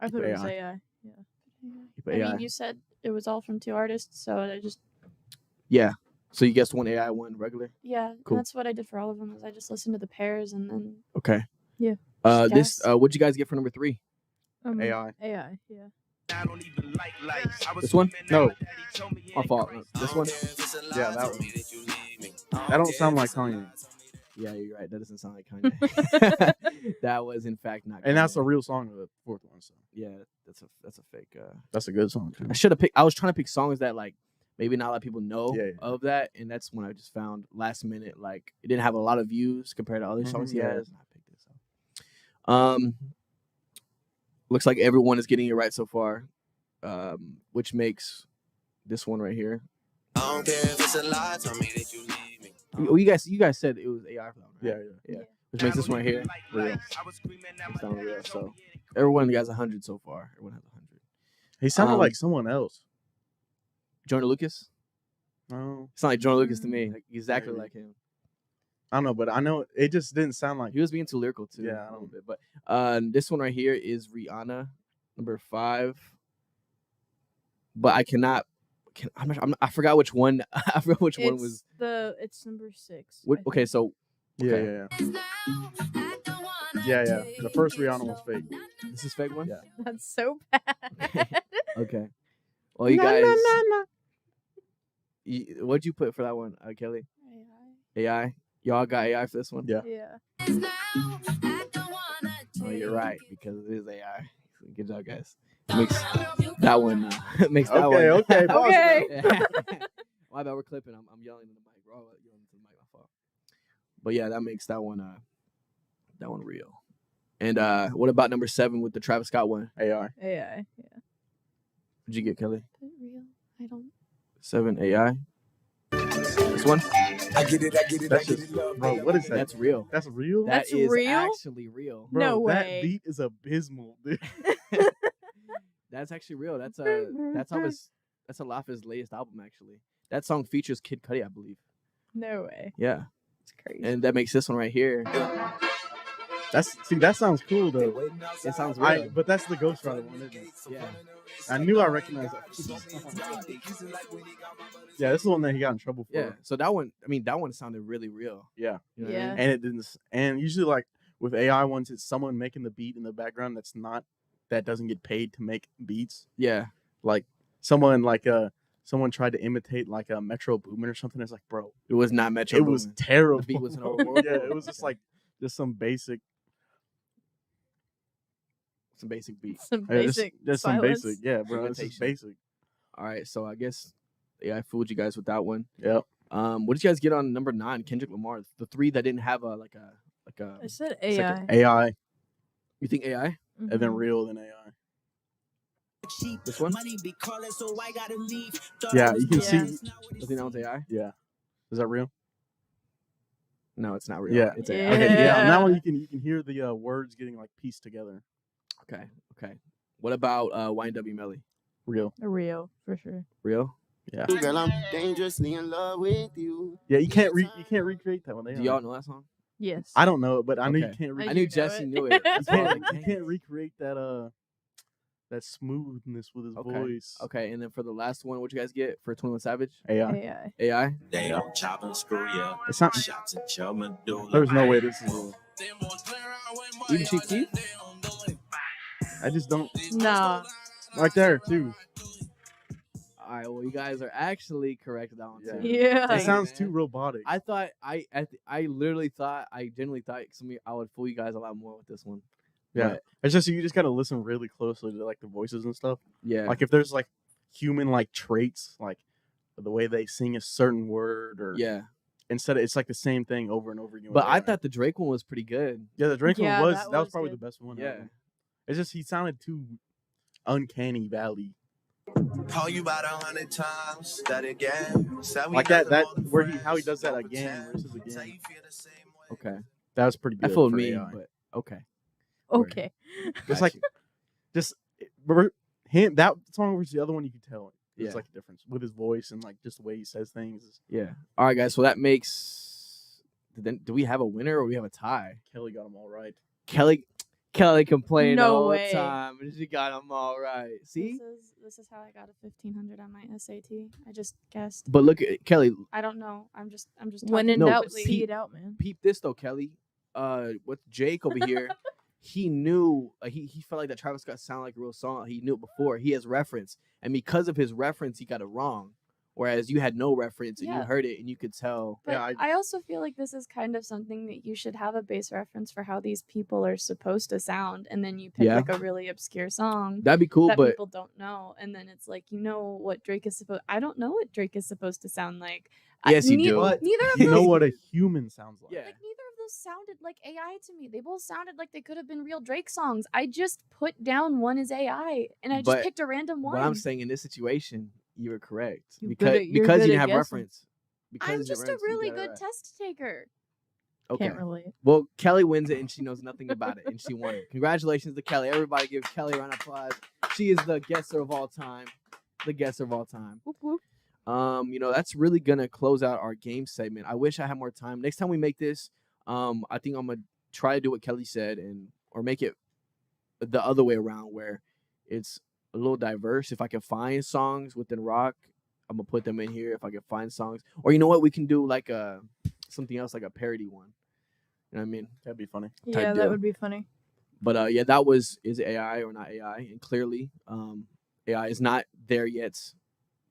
I thought it was AI. AI. Yeah. You put I AI. mean, you said it was all from 2 artists, so I just Yeah. So you guessed one AI, one regular. and Cool. that's what I did for all of them. Is I just listened to the pairs and then Okay. Yeah. This. Yes. What'd you guys get for number 3? AI. AI. Yeah. This one? No. My fault. This one? Yeah, that one. That don't sound like Kanye. Yeah, you're right. That doesn't sound like Kanye. That was in fact not. And that's Kanye. a real song of the fourth one. So Yeah, that's a fake. that's a good song too. I should have picked. I was trying to pick songs that like maybe not a lot of people know Yeah. of that, and that's when I just found last minute like it didn't have a lot of views compared to other songs he yeah. has. And I picked this up. Looks like everyone is getting it right so far, which makes this one right here. I don't care if it's a lie. Tell me that you leave me. Oh, you guys said it was AI for that one, right? Yeah. Which makes this one right here real. It's not real. So everyone has 100 so far. Everyone has 100. He sounded like someone else. Joyner Lucas. No, It's not like Joyner Lucas to me. Like exactly Maybe. like him. I don't know, but I know it just didn't sound like. He was being too lyrical too. Yeah, I a little don't- bit. But this one right here is Rihanna, number 5. But I cannot. I forgot which one. I forgot which one was. It's number 6. What, I okay, think. so Yeah. The first Rihanna was fake. this is fake one. Yeah. That's so bad. Okay. Well, you guys. What'd you put for that one, Kelly? AI. Y'all got AI for this one? Yeah. Yeah. Oh, you're right because it is AI. Good job, guys. Makes that one. Makes that Okay. one. Okay. Okay. Well, My bad. We're clipping. I'm yelling in the mic. We're all yelling into the mic. My fault. But yeah, that makes that one real. And what about number 7 with the Travis Scott one? AI. AI. Yeah. What'd you get, Kelly? Real. I don't. 7 AI. This one? I get it. That's just, bro. What is that? That's real. That's real. That That's is real? actually real. Bro, No that way. beat is abysmal, dude. That's actually real. That's a lot of his latest album actually. That song features Kid Cudi, I believe. No way. Yeah. It's crazy. And that makes this one right here. That sounds cool though. It sounds real. But that's the Ghost Rider one, isn't it? Yeah. I knew I recognized that. Yeah, this is the one that he got in trouble for. Yeah. So that one sounded really real. Yeah. You know what I Yeah. mean? And it didn't. And usually, like with AI ones, it's someone making the beat in the background that doesn't get paid to make beats. Yeah. Like someone tried to imitate like a Metro Boomin or something. It's like, bro, It was not Metro. it was Boomin. terrible. The beat was horrible. Yeah, it was just some basic. Some basic beat. Some Yeah, basic just some silence. basic. Yeah, bro, it's just Imitation. basic. All right. So I guess I fooled you guys with that one. Yep. What did you guys get on number 9? Kendrick Lamar. The 3 that didn't have a like a. I said Second. AI. AI You think AI? and then Mhm. real then AI. This one? Money be calling, so I gotta leave. Thought Yeah, I was you can done, see. it's not what You it think that one's AI? Yeah, is that real? No, it's not real. Yeah. It's Yeah. AI. Okay, yeah. On that one, Yeah. you can hear the words getting like pieced together. Okay. What about YNW Melly? Real. Real, for sure. Real? Yeah. Girl, I'm dangerously in love with you. Yeah, you can't recreate that one. Do y'all know that song? Yes. I don't know it, but I know you Okay. can't. I I do knew know Jesse it. knew it. That's why I was like, You dang. can't recreate that smoothness with his Okay. voice. Okay, and then for the last one, what you guys get for 21 Savage? AI. AI. AI? They don't chop and screw ya. It's not. Shots at your medulla. There's no way this is real. Even Chief Keef? I just don't. Nah. Right there too. All right, well, you guys are actually correct with that one Yeah. too. Yeah. Dang It it, sounds man. too robotic. I thought I genuinely thought I would fool you guys a lot more with this one. Yeah. But, It's just you just gotta listen really closely to like the voices and stuff. yeah. Like if there's like human like traits, like the way they sing a certain word, or Yeah. instead of, it's like the same thing over and over again. But with I AI. thought the Drake one was pretty good. yeah, the Drake Yeah, one was that that was was probably good. the best one. Yeah. Ever. It's just he sounded too uncanny valley. Call you about 100 times. That again. Said we Like that nothing more than where how he friends. does that Don't again pretend. versus Say again. you feel the same way. Okay. That was pretty good. That fooled for me, AI. but okay. Okay. Just Got like you. him that song versus the other one, you could tell Yeah. it's like a difference with his voice and like just the way he says things. Yeah. All right, guys. So that makes. Do we have a winner or we have a tie? Kelly got them all right. Kelly complained No all way. the time, and she got them all right. See, This is how I got a 1500 on my SAT. I just guessed. but look at Kelly. I don't know. I'm just. When talking in No, doubt, quickly. see it out, man. Peep this though, Kelly. With Jake over here, he knew he felt like that Travis Scott sounded like a real song. He knew it before. He has reference, and because of his reference, he got it wrong. Whereas you had no reference and you Yeah. heard it and you could tell. But Yeah, I also feel like this is kind of something that you should have a base reference for how these people are supposed to sound, and then you pick Yeah. like a really obscure song That'd be cool, that but people don't know, and then it's like what Drake is supposed. I don't know what Drake is supposed to sound like. Yes, you neither, do. But Neither of you know those, what a human sounds like. yeah, like neither of those sounded like AI to me. They both sounded like they could have been real Drake songs. I just put down one as AI, and I just But picked a random one. what I'm saying in this situation, you were correct You're because good at- you're because good you at have guessing. reference. Because I'm you have just a reference, you really got it good right. test taker. Okay. Can't relate. Well, Kelly wins it and she knows nothing about it and she won it. Congratulations to Kelly. Everybody give Kelly a round of applause. She is the guesser of all time. The guesser of all time. Whoop, whoop. That's really gonna close out our game segment. I wish I had more time. Next time we make this, I think I'm gonna try to do what Kelly said or make it the other way around where it's a little diverse. If I can find songs within rock, I'm gonna put them in here. If I can find songs, or you know what, we can do like something else, like a parody one. You know what I mean? That'd be funny. Yeah, deal. that would be funny. But that is it AI or not AI? And clearly, AI is not there yet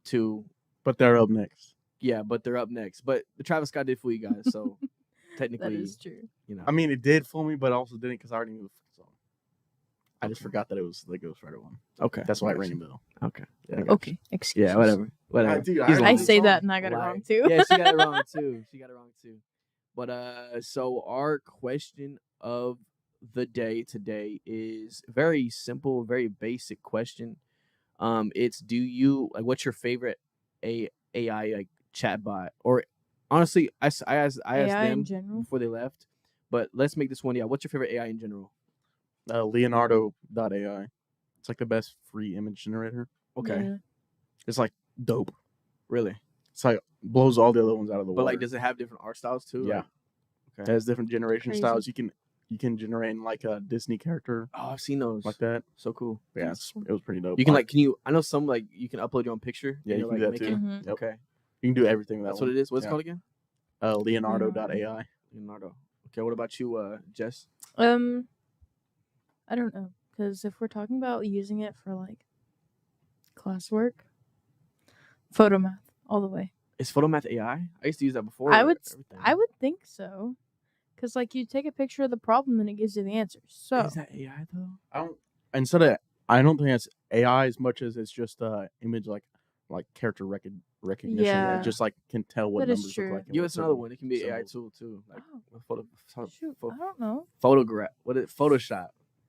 to. But they're up next. Yeah, but they're up next. But the Travis Scott did fool you guys, so That technically, is true. you know. I mean, it did fool me, but also didn't because I already knew the song. I just forgot that it was the Ghost Rider one. Okay, That's why it gotcha. rang a bell. Okay. Yeah. Okay, excuse Yeah, us. whatever. Dude, He's I I lying. say that and I got it Lying. wrong too. Yeah, she got it wrong too. But so our question of the day today is very simple, very basic question. It's do you like what's your favorite AI like chatbot? Or honestly, I asked AI in them general? before they left. But let's make this one. Yeah, what's your favorite AI in general? Leonardo.ai. It's like the best free image generator. Okay, Yeah. It's like dope. really. It's like blows all the other ones out of the But water. like, does it have different art styles too? Yeah. Like, It okay. has different generation Crazy. styles. You can generate in like a Disney character Oh, I've seen those. like that. So cool. Yeah, That's cool. it was pretty dope. You can like, can you? I know some like you can upload your own picture. Yeah, and you you're, can like, do that too. making- Mhm. Yep. Okay, You can do everything with that that's one. what it is. What's Yeah. it called again? Leonardo.ai. Leonardo. Okay, what about you, Jess? I don't know, because if we're talking about using it for like classwork, photo math all the way. Is PhotoMath AI? I used to use that before. I would everything. think so, because like you take a picture of the problem and it gives you the answer. So Is that AI though? I don't think it's AI as much as it's just image like character recognition. Yeah. It just like can tell what That is numbers true. look like. and Give what us another certain one. It can be AI symbols. tool too. Like Oh. photo, I don't know. photograph. What is Photoshop?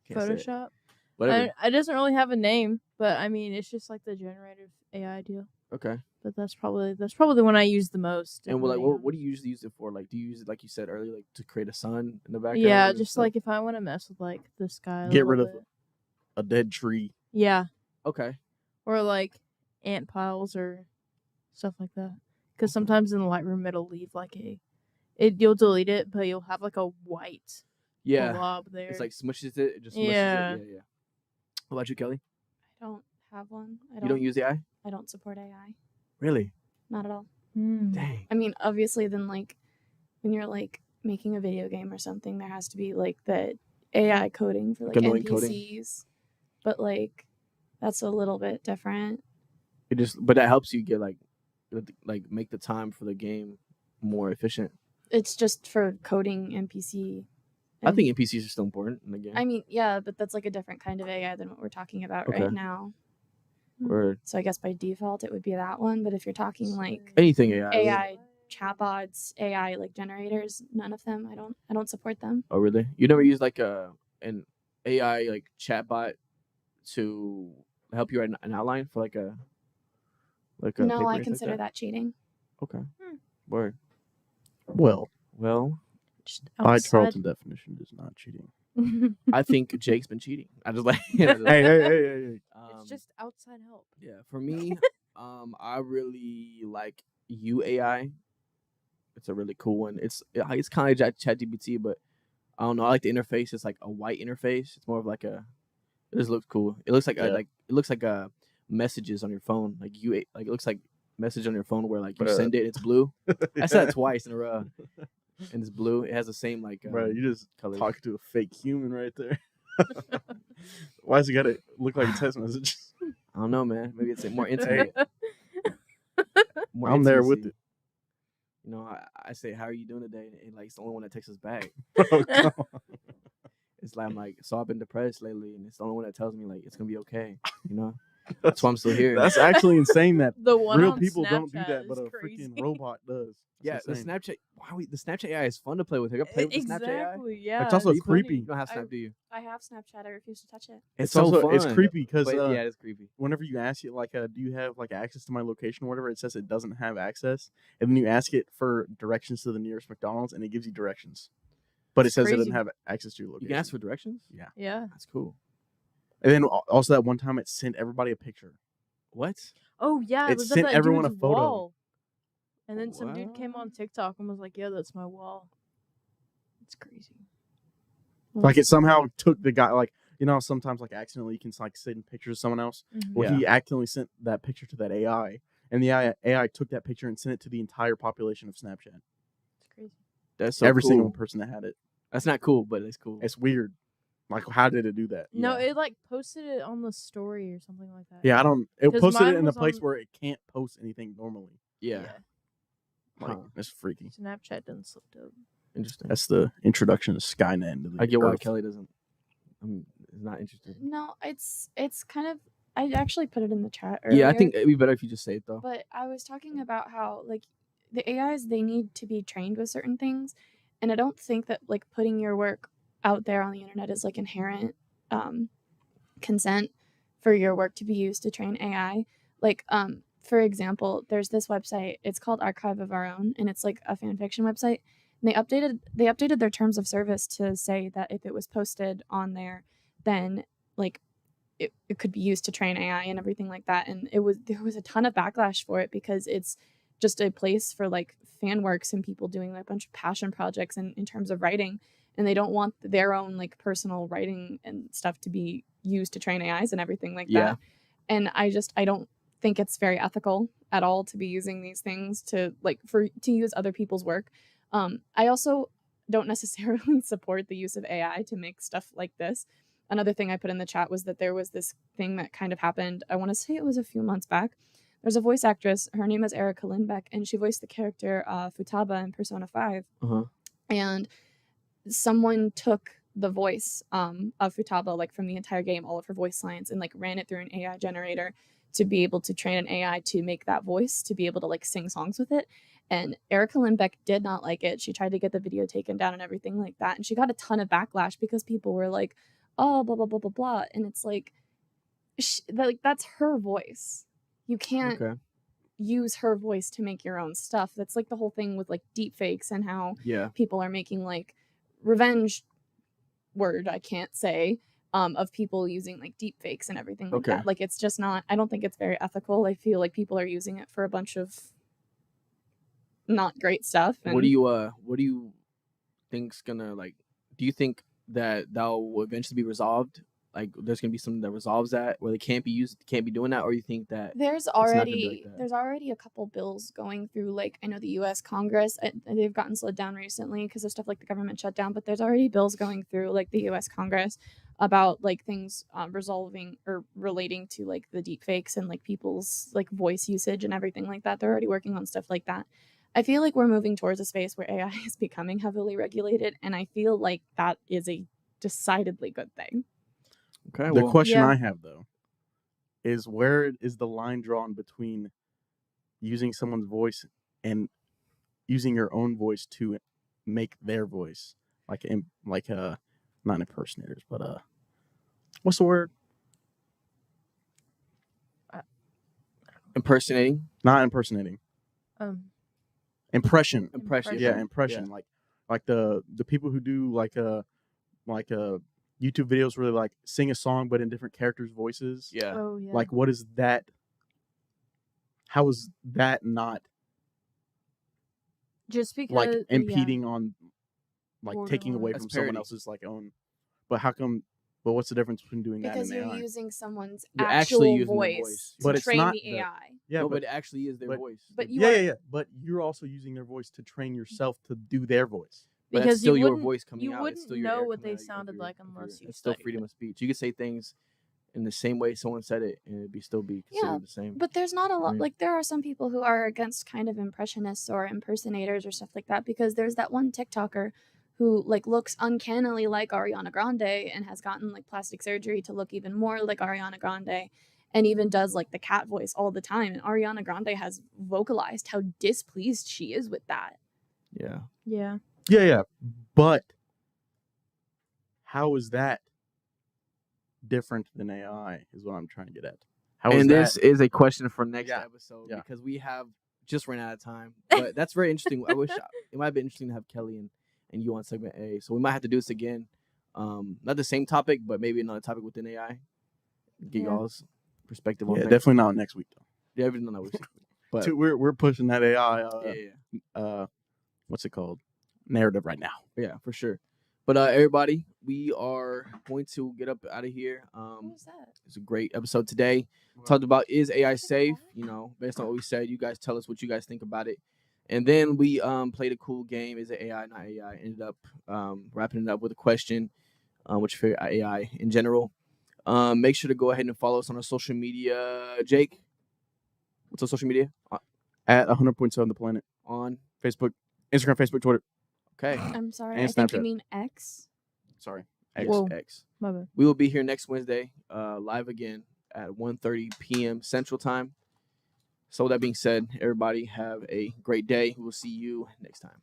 Can't say it. Photoshop. Whatever. It doesn't really have a name, but I mean it's just like the generative AI deal. Okay. But that's probably the one I use the most. And if well, like, I'm being what do honest. you usually use it for? Like, do you use it like you said earlier, like to create a sun in the background? Yeah, and just stuff? like if I want to mess with like the sky. Get rid of a dead tree. Yeah, Okay. or like ant piles or stuff like that. Because sometimes in the Lightroom it'll leave like you'll delete it, but you'll have like a white Yeah. blob there. It's like smushes it. It just smushes Yeah. it. Yeah. What about you, Kelly? I don't have one. You don't use AI? I don't support AI. Really? Not at all. Dang. I mean, obviously, then like when you're like making a video game or something, there has to be like the AI coding for like Like annoying coding? NPCs. But like that's a little bit different. But that helps you get like make the time for the game more efficient. It's just for coding NPC. I think NPCs are still important in the game. I mean, yeah, but that's like a different kind of AI than what we're talking about Okay. right now. Or So I guess by default it would be that one. But if you're talking like anything AI. really. AI chatbots, AI like generators, none of them. I don't support them. Oh, really? You never use like an AI like chatbot to help you write an outline for like a No, paper or I anything consider like that cheating. Okay. Word. Well, Well, Just by outside. Charlton definition is not cheating. I think Jake's been cheating. I just like. Hey. It's just outside help. Yeah, for me, I really like UAI. It's a really cool one. It's kind of like ChatGPT, but I don't know. I like the interface. It's like a white interface. It's more of like a. It just looks cool. It looks like Yeah. it looks like messages on your phone. Like it looks like message on your phone where like you Bruh. send it. It's blue. I said that twice in a row, and it's blue. It has the same like. Bro, you just colors. talking to a fake human right there. Why does it gotta look like a text message? I don't know, man. Maybe it's more intimate. More I'm there with intimacy. it. You know, I say, "How are you doing today?" And like, it's the only one that texts us back. Bro, come on. It's like I'm like, so I've been depressed lately, and it's the only one that tells me like it's gonna be okay. You know, that's why I'm still here. That's actually insane that The one real on people don't do Snapchat that, is but a crazy. freaking robot does. yeah, That's the insane. Snapchat. The Snapchat AI is fun to play with. Have you ever played with the Snapchat AI? Exactly. Yeah. It's also Are you funny? creepy. You don't have Snap, do you? I have Snapchat. I refuse to touch it. It's so so fun. it's creepy because But, yeah, it's creepy. whenever you ask it like, do you have like access to my location or whatever, it says it doesn't have access, and then you ask it for directions to the nearest McDonald's, and it gives you directions, but it It's says it doesn't crazy. have access to your location. You can ask for directions. Yeah, Yeah. That's cool. and then also that one time it sent everybody a picture. What? Oh yeah, It it was sent at that everyone a dude's photo. wall. And then some dude came on What? TikTok and was like, "Yeah, that's my wall." It's crazy. Like it somehow took the guy, like, you know, sometimes like accidentally you can like send pictures of someone else. Mhm. Well, he accidentally sent that picture to that AI, and the AI took that picture and sent it to the entire population of Snapchat. It's crazy. That's so Every cool. single person that had it. That's not cool, but it's cool. It's weird. Like, how did it do that? No, Yeah. it like posted it on the story or something like that. Yeah, I don't. It 'Cause posted it mine in a was place on- where it can't post anything normally. yeah. Like, Huh. it's freaky. Snapchat done slipped up. Interesting. That's the introduction to Skynet. Into the I get why Earth. Kelly doesn't. is not interested. No, it's kind of. I actually put it in the chat Yeah, I earlier, think it'd be better if you just say it though. but I was talking about how like the AIs, they need to be trained with certain things, and I don't think that like putting your work out there on the internet is like inherent consent for your work to be used to train AI. Like for example, there's this website, it's called Archive of Our Own, and it's like a fan fiction website. And they updated their terms of service to say that if it was posted on there, then like it could be used to train AI and everything like that. And there was a ton of backlash for it because it's just a place for like fan works and people doing like a bunch of passion projects in terms of writing. And they don't want their own like personal writing and stuff to be used to train AIs and everything like Yeah. that. And I don't think it's very ethical at all to be using these things to use other people's work. I also don't necessarily support the use of AI to make stuff like this. Another thing I put in the chat was that there was this thing that kind of happened. I want to say it was a few months back. There's a voice actress. Her name is Erica Lindbeck, and she voiced the character Futaba in Persona 5. And someone took the voice of Futaba, like from the entire game, all of her voice lines, and like ran it through an AI generator to be able to train an AI to make that voice, to be able to like sing songs with it. And Erica Lindbeck did not like it. She tried to get the video taken down and everything like that. And she got a ton of backlash because people were like, oh, blah, blah, blah, blah, blah. And it's like that's her voice. You can't use her voice to make your own stuff. That's like the whole thing with like deep fakes and how people are making like revenge word, I can't say, of people using like deep fakes and everything like that. Like it's just not, I don't think it's very ethical. I feel like people are using it for a bunch of not great stuff. And what do you think's gonna like, do you think that will eventually be resolved? Like there's gonna be something that resolves that where they can't be doing that, or you think that there's already a couple bills going through, like I know the US Congress, and they've gotten slowed down recently because of stuff like the government shutdown, but there's already bills going through like the US Congress about like things resolving or relating to like the deep fakes and like people's like voice usage and everything like that. They're already working on stuff like that. I feel like we're moving towards a space where AI is becoming heavily regulated, and I feel like that is a decidedly good thing. Okay. The question I have though is, where is the line drawn between using someone's voice and using your own voice to make their voice, not impersonators, but what's the word? Impersonating? Not impersonating. Impression. Impression. Yeah, impression. Yeah. Like the people who do like a YouTube videos where they like sing a song but in different characters' voices. Yeah. Oh, yeah. Like what is that? How is that not just because like impeding on like Borderline. taking away from someone else's like own? But how come? But what's the difference between doing because that and you're AI? using someone's You're actual actually using their voice voice. to But it's train not the AI. Yeah, no, but it actually is their voice. But you yeah. But you're also using their voice to train yourself to do their voice. But because that's still you your wouldn't- voice coming you out. wouldn't It's still your know air what coming they out sounded like unless you It's still studied freedom it. of speech. You could say things in the same way someone said it, and it'd still be considered the same. But there's not a lot, Right. like there are some people who are against kind of impressionists or impersonators or stuff like that, because there's that one TikToker who like looks uncannily like Ariana Grande and has gotten like plastic surgery to look even more like Ariana Grande, and even does like the cat voice all the time. And Ariana Grande has vocalized how displeased she is with that. Yeah. Yeah. But how is that different than AI? Is what I'm trying to get at. This is a question for next episode, Yeah. because we have just ran out of time. But that's very interesting. I wish it might have been interesting to have Kelly and you on segment A. So we might have to do this again. Not the same topic, but maybe another topic within AI. Get y'all's perspective on Yeah, things. definitely not next week though. Yeah, everything not next week. But we're pushing that AI. What's it called? Narrative right now. Yeah, for sure. But everybody, we are going to get up out of here. What was that? It's a great episode today. Talked about, is AI safe? You know, based on what we said, you guys tell us what you guys think about it. And then we played a cool game. Is it AI, not AI? Ended up wrapping it up with a question, which for AI in general. Make sure to go ahead and follow us on our social media. Jake, what's our social media? At 100.7 The Planet. On Facebook, Instagram, Facebook, Twitter. Okay. I'm sorry. And I think you Snapchat. mean X. Sorry. Whoa. XX. My bad. We will be here next Wednesday, live again at 1:30 p.m. Central Time. So with that being said, everybody have a great day. We'll see you next time.